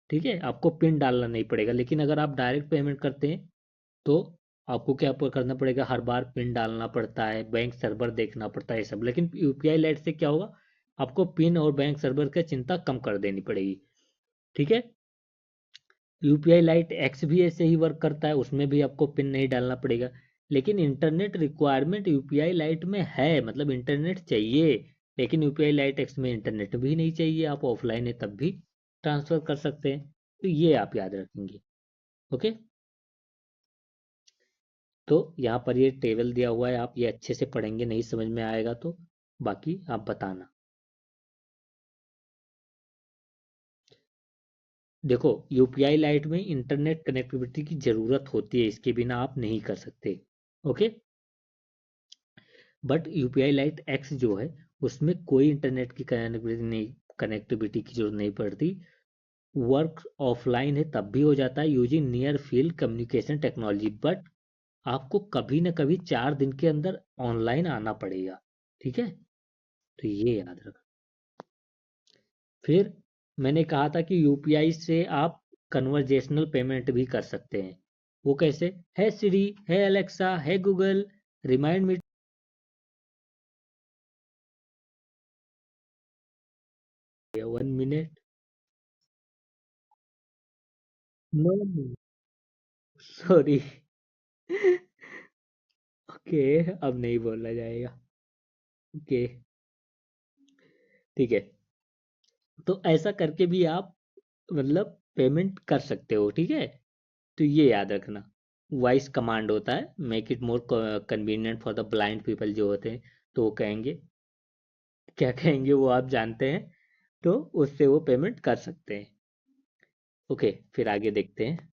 ठीक है, आपको पिन डालना नहीं पड़ेगा। लेकिन अगर आप डायरेक्ट पेमेंट करते हैं तो आपको क्या करना पड़ेगा, हर बार पिन डालना पड़ता है, बैंक सर्वर देखना पड़ता है, ये सब। लेकिन यूपीआई लाइट से क्या होगा, आपको पिन और बैंक सर्वर की चिंता कम कर देनी पड़ेगी। ठीक है, यूपीआई लाइट एक्स भी ऐसे ही वर्क करता है, उसमें भी आपको पिन नहीं डालना पड़ेगा। लेकिन इंटरनेट रिक्वायरमेंट यूपीआई लाइट में है, मतलब इंटरनेट चाहिए। लेकिन यूपीआई लाइट एक्स में इंटरनेट भी नहीं चाहिए, आप ऑफलाइन है तब भी ट्रांसफर कर सकते हैं। तो ये आप याद रखेंगे। ओके, तो यहाँ पर ये टेबल दिया हुआ है, आप ये अच्छे से पढ़ेंगे, नहीं समझ में आएगा तो बाकी आप बताना। देखो, यूपीआई लाइट में इंटरनेट कनेक्टिविटी की जरूरत होती है, इसके बिना आप नहीं कर सकते। Okay, but UPI light x जो है उसमें कोई इंटरनेट की कनेक्टिविटी की जरूरत नहीं पड़ती। वर्क ऑफलाइन है तब भी हो जाता है using near field communication technology, but आपको कभी ना कभी 4 दिन के अंदर ऑनलाइन आना पड़ेगा। ठीक है, तो ये याद रख। फिर मैंने कहा था कि यूपीआई से आप कन्वर्जेशनल पेमेंट भी कर सकते हैं। वो कैसे, है सिरी, है अलेक्सा, है Google, remind me. 1 minute. No, sorry. Okay, अब नहीं बोला जाएगा। ओके, ठीक है, तो ऐसा करके भी आप मतलब पेमेंट कर सकते हो। ठीक है, तो ये याद रखना। वॉइस कमांड होता है, make it more convenient for the blind people जो होते हैं, तो वो कहेंगे, क्या कहेंगे वो आप जानते हैं, तो उससे वो पेमेंट कर सकते हैं। ओके, फिर आगे देखते हैं।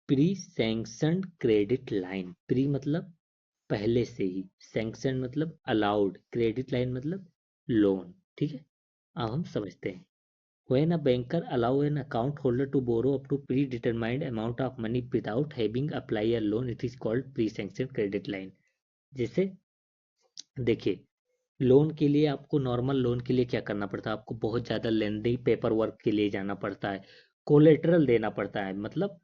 Pre sanctioned credit line, pre मतलब पहले से ही, सैंक्शन मतलब अलाउड, क्रेडिट लाइन मतलब लोन। ठीक है, अब हम समझते हैं। When a banker allow an account holder to borrow up to predetermined amount of money without having apply a loan, it is called pre-sanctioned credit line। जैसे देखिए, लोन के लिए आपको, नॉर्मल लोन के लिए क्या करना पड़ता है, आपको बहुत ज़्यादा लेंदी पेपर वर्क के लिए जाना पड़ता है, कोलेटरल देना पड़ता है, मतलब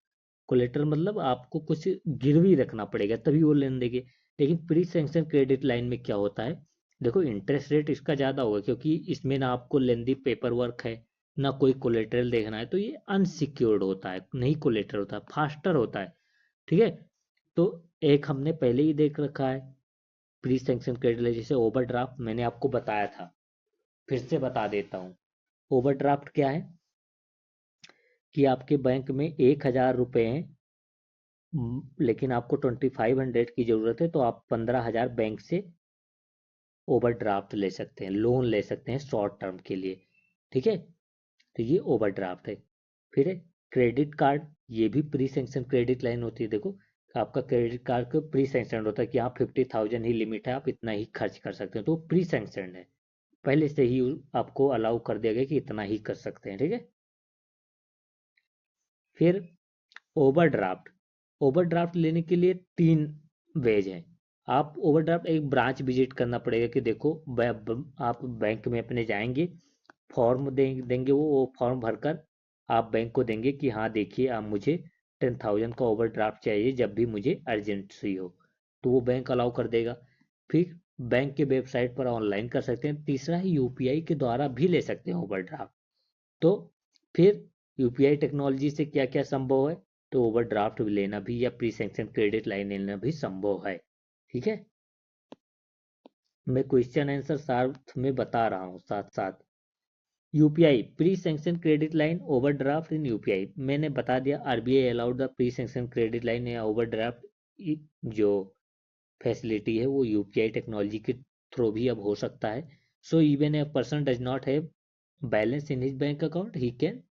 कोलेटरल मतलब आपको कुछ गिरवी रखना पड़ेगा तभी वो लोन देंगे। लेकिन प्री सैंक्शन क्रेडिट लाइन में क्या होता है, देखो इंटरेस्ट रेट इसका ज़्यादा होगा क्योंकि इसमें ना आपको लेंदी पेपर वर्क है, ना कोई कोलेटरल देखना है, तो ये अनसिक्योर्ड होता है, नहीं कोलेटरल होता है, फास्टर होता है। ठीक है, तो एक हमने पहले ही देख रखा है, प्री सैंक्शन क्रेडिट लाइन, जैसे ओवरड्राफ्ट मैंने आपको बताया था, फिर से बता देता हूँ। ओवरड्राफ्ट क्या है कि आपके बैंक में 1000 रुपये हैं, लेकिन आपको 2500 की जरूरत है, तो आप 15,000 बैंक से ओवरड्राफ्ट ले सकते हैं, लोन ले सकते हैं शॉर्ट टर्म के लिए। ठीक है, तो ये ओवरड्राफ्ट है। फिर है क्रेडिट कार्ड, ये भी प्री सैंक्शन क्रेडिट लाइन होती है। देखो, आपका क्रेडिट कार्ड का प्री सैंक्शन होता है कि हाँ 50,000 ही लिमिट है, आप इतना ही खर्च कर सकते हैं, तो प्री सैंक्शन है, पहले से ही आपको अलाउ कर दिया गया कि इतना ही कर सकते हैं। ठीक है, फिर ओवरड्राफ्ट, ओवरड्राफ्ट लेने के लिए 3 वेज हैं। आप ओवरड्राफ्ट एक ब्रांच विजिट करना पड़ेगा कि देखो, आप बैंक में अपने जाएंगे, फॉर्म देंगे, वो फॉर्म भरकर आप बैंक को देंगे कि हाँ देखिए, आप मुझे 10,000 का ओवरड्राफ्ट चाहिए जब भी मुझे अर्जेंसी हो, तो वो बैंक अलाउ कर देगा। फिर बैंक के वेबसाइट पर ऑनलाइन कर सकते हैं। तीसरा है यूपीआई के द्वारा भी ले सकते हैं ओवरड्राफ्ट। तो फिर यूपीआई टेक्नोलॉजी से क्या क्या संभव है, तो ओवरड्राफ्ट लेना भी या प्री सैंक्शन क्रेडिट लाइन लेना भी संभव है। ठीक है, मैं क्वेश्चन आंसर साथ में बता रहा हूँ साथ साथ। UPI pre sanction credit line overdraft in UPI, मैंने बता दिया RBI allowed the pre sanction credit line या ओवरड्राफ्ट, जो फैसिलिटी है वो यूपीआई टेक्नोलॉजी के थ्रू भी अब हो सकता है। So even a person does not have balance in his bank account he can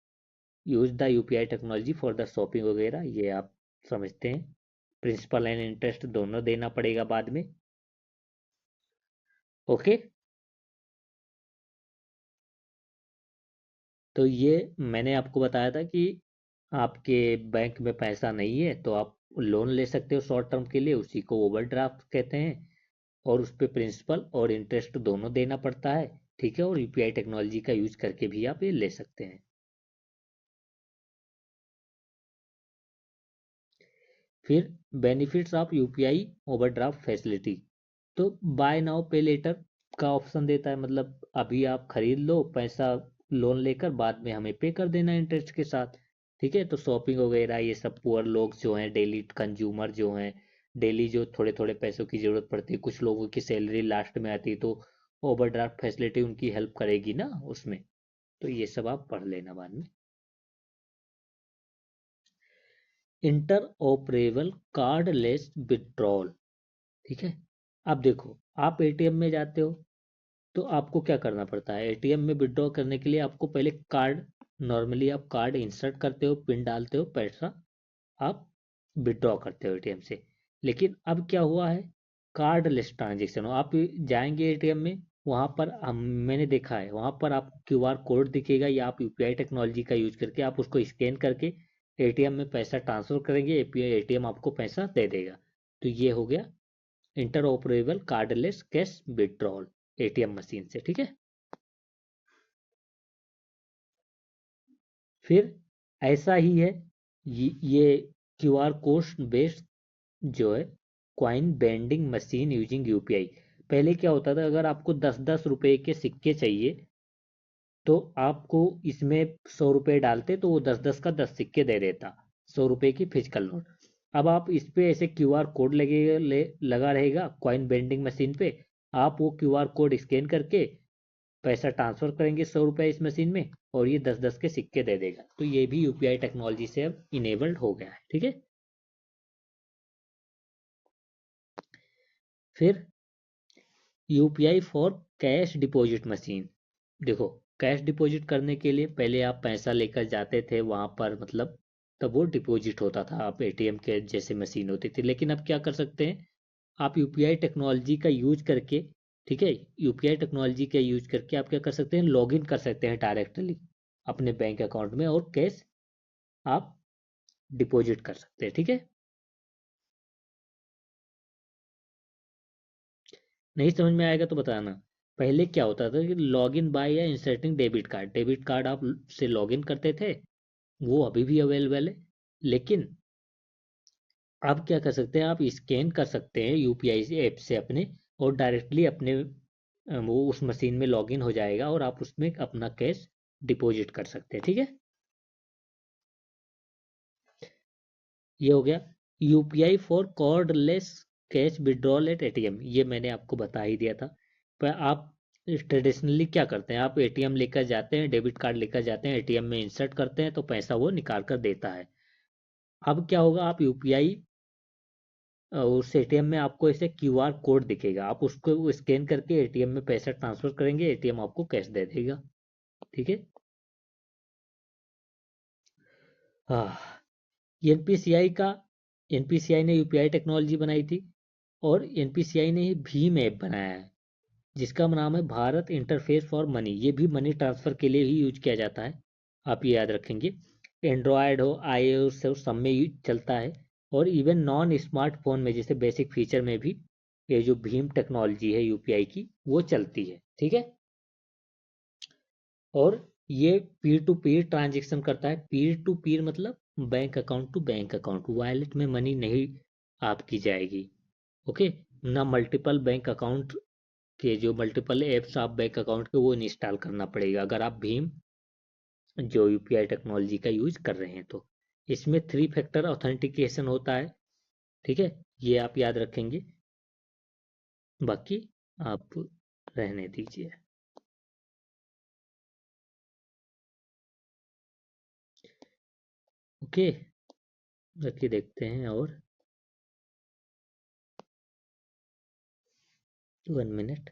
use the UPI technology for the shopping वगैरह, ये आप समझते हैं। प्रिंसिपल एंड इंटरेस्ट दोनों देना पड़ेगा बाद में। ओके, तो ये मैंने आपको बताया था कि आपके बैंक में पैसा नहीं है तो आप लोन ले सकते हो शॉर्ट टर्म के लिए, उसी को ओवरड्राफ्ट कहते हैं। और उस पे प्रिंसिपल और इंटरेस्ट दोनों देना पड़ता है, ठीक है। और यूपीआई टेक्नोलॉजी का यूज करके भी आप ये ले सकते हैं। फिर benefits of UPI overdraft facility, तो बाय नाउ पे लेटर का ऑप्शन देता है, मतलब अभी आप खरीद लो पैसा लोन लेकर, बाद में हमें पे कर देना इंटरेस्ट के साथ, ठीक है। तो शॉपिंग वगैरह ये सब पुअर लोग जो हैं, डेली कंज्यूमर जो हैं, डेली जो थोड़े थोड़े पैसों की जरूरत पड़ती है, कुछ लोगों की सैलरी लास्ट में आती है, तो ओवरड्राफ्ट फैसिलिटी उनकी हेल्प करेगी ना उसमें। तो ये सब आप पढ़ लेना बाद में। इंटर ऑपरेबल कार्डलेस विड्रॉल, ठीक है। अब देखो, आप एटीएम में जाते हो तो आपको क्या करना पड़ता है, एटीएम में विड्रॉ करने के लिए आपको पहले कार्ड, नॉर्मली आप कार्ड इंसर्ट करते हो, पिन डालते हो, पैसा आप विड्रॉ करते हो एटीएम से। लेकिन अब क्या हुआ है, कार्डलेस ट्रांजेक्शन हो, आप जाएंगे एटीएम में, वहां पर मैंने देखा है वहां पर आपको क्यूआर कोड दिखेगा, या आप यूपीआई टेक्नोलॉजी का यूज करके आप उसको स्कैन करके एटीएम में पैसा ट्रांसफर करेंगे, एटीएम आपको पैसा दे देगा। तो ये हो गया inter operable cardless cash withdrawal ATM machine से, ठीक है। फिर ऐसा ही है, ये क्यूआर कोड बेस्ड जो है coin bending machine using UPI. पहले क्या होता था, अगर आपको 10-10 रुपए के सिक्के चाहिए तो आपको इसमें 100 रुपए डालते तो वो 10-10 का 10 सिक्के दे देता, 100 रुपए की फिजिकल नोट। अब आप इस पे ऐसे क्यूआर कोड लगेगा, लगा रहेगा क्वाइन बेंडिंग मशीन पे, आप वो क्यूआर कोड स्कैन करके पैसा ट्रांसफर करेंगे 100 रुपए इस मशीन में, और ये 10-10 के सिक्के दे देगा। तो ये भी यूपीआई टेक्नोलॉजी से अब इनेबल्ड हो गया है, ठीक है। फिर UPI for cash deposit machine, देखो कैश डिपॉजिट करने के लिए पहले आप पैसा लेकर जाते थे वहां पर, मतलब तब वो डिपॉजिट होता था, आप एटीएम के जैसे मशीन होती थी। लेकिन अब क्या कर सकते हैं, आप यूपीआई टेक्नोलॉजी का यूज करके, ठीक है, यूपीआई टेक्नोलॉजी का यूज करके आप क्या कर सकते हैं, लॉगिन कर सकते हैं डायरेक्टली अपने बैंक अकाउंट में, और कैश आप डिपॉजिट कर सकते हैं, ठीक है। नहीं समझ में आएगा तो बताना। पहले क्या होता था कि लॉगिन बाय या inserting debit card, debit card आप से लॉगिन करते थे, वो अभी भी अवेलेबल है। लेकिन आप क्या कर सकते हैं, आप स्कैन कर सकते हैं यूपीआई से ऐप से अपने, और डायरेक्टली अपने वो उस मशीन में लॉगिन हो जाएगा और आप उसमें अपना कैश डिपॉजिट कर सकते हैं, ठीक है। ये हो गया UPI for cordless cash withdrawal at ATM, ये मैंने आपको बता ही दिया था। पर आप ट्रेडिशनली क्या करते हैं, आप एटीएम लेकर जाते हैं, डेबिट कार्ड लेकर जाते हैं, एटीएम में इंसर्ट करते हैं तो पैसा वो निकाल कर देता है। अब क्या होगा, आप यूपीआई उस एटीएम में आपको ऐसे क्यूआर कोड दिखेगा, आप उसको स्कैन करके एटीएम में पैसा ट्रांसफर करेंगे, एटीएम आपको कैश दे देगा, ठीक है। हाँ, एनपीसीआई का, एनपीसीआई ने यूपीआई टेक्नोलॉजी बनाई थी, और एनपीसीआई ने ही भीम ऐप बनाया है, जिसका नाम है भारत इंटरफेस फॉर मनी। ये भी मनी ट्रांसफर के लिए ही यूज किया जाता है, आप ये याद रखेंगे। एंड्रॉयड हो, आईओएस हो, सब में चलता है। और इवन नॉन स्मार्टफोन में जैसे बेसिक फीचर में भी ये जो भीम टेक्नोलॉजी है यूपीआई की वो चलती है, ठीक है। और ये पीर टू पीर ट्रांजेक्शन करता है, पीर टू पीर मतलब bank account to bank account, wallet में मनी नहीं आपकी जाएगी, ओके। ना मल्टीपल बैंक अकाउंट के जो मल्टीपल एप्स आप बैंक अकाउंट के वो इंस्टॉल करना पड़ेगा अगर आप भीम जो यूपीआई टेक्नोलॉजी का यूज कर रहे हैं तो। इसमें 3 फैक्टर ऑथेंटिकेशन होता है, ठीक है, ये आप याद रखेंगे। बाकी आप रहने दीजिए। ओके, रखिए देखते हैं। और 1 मिनट।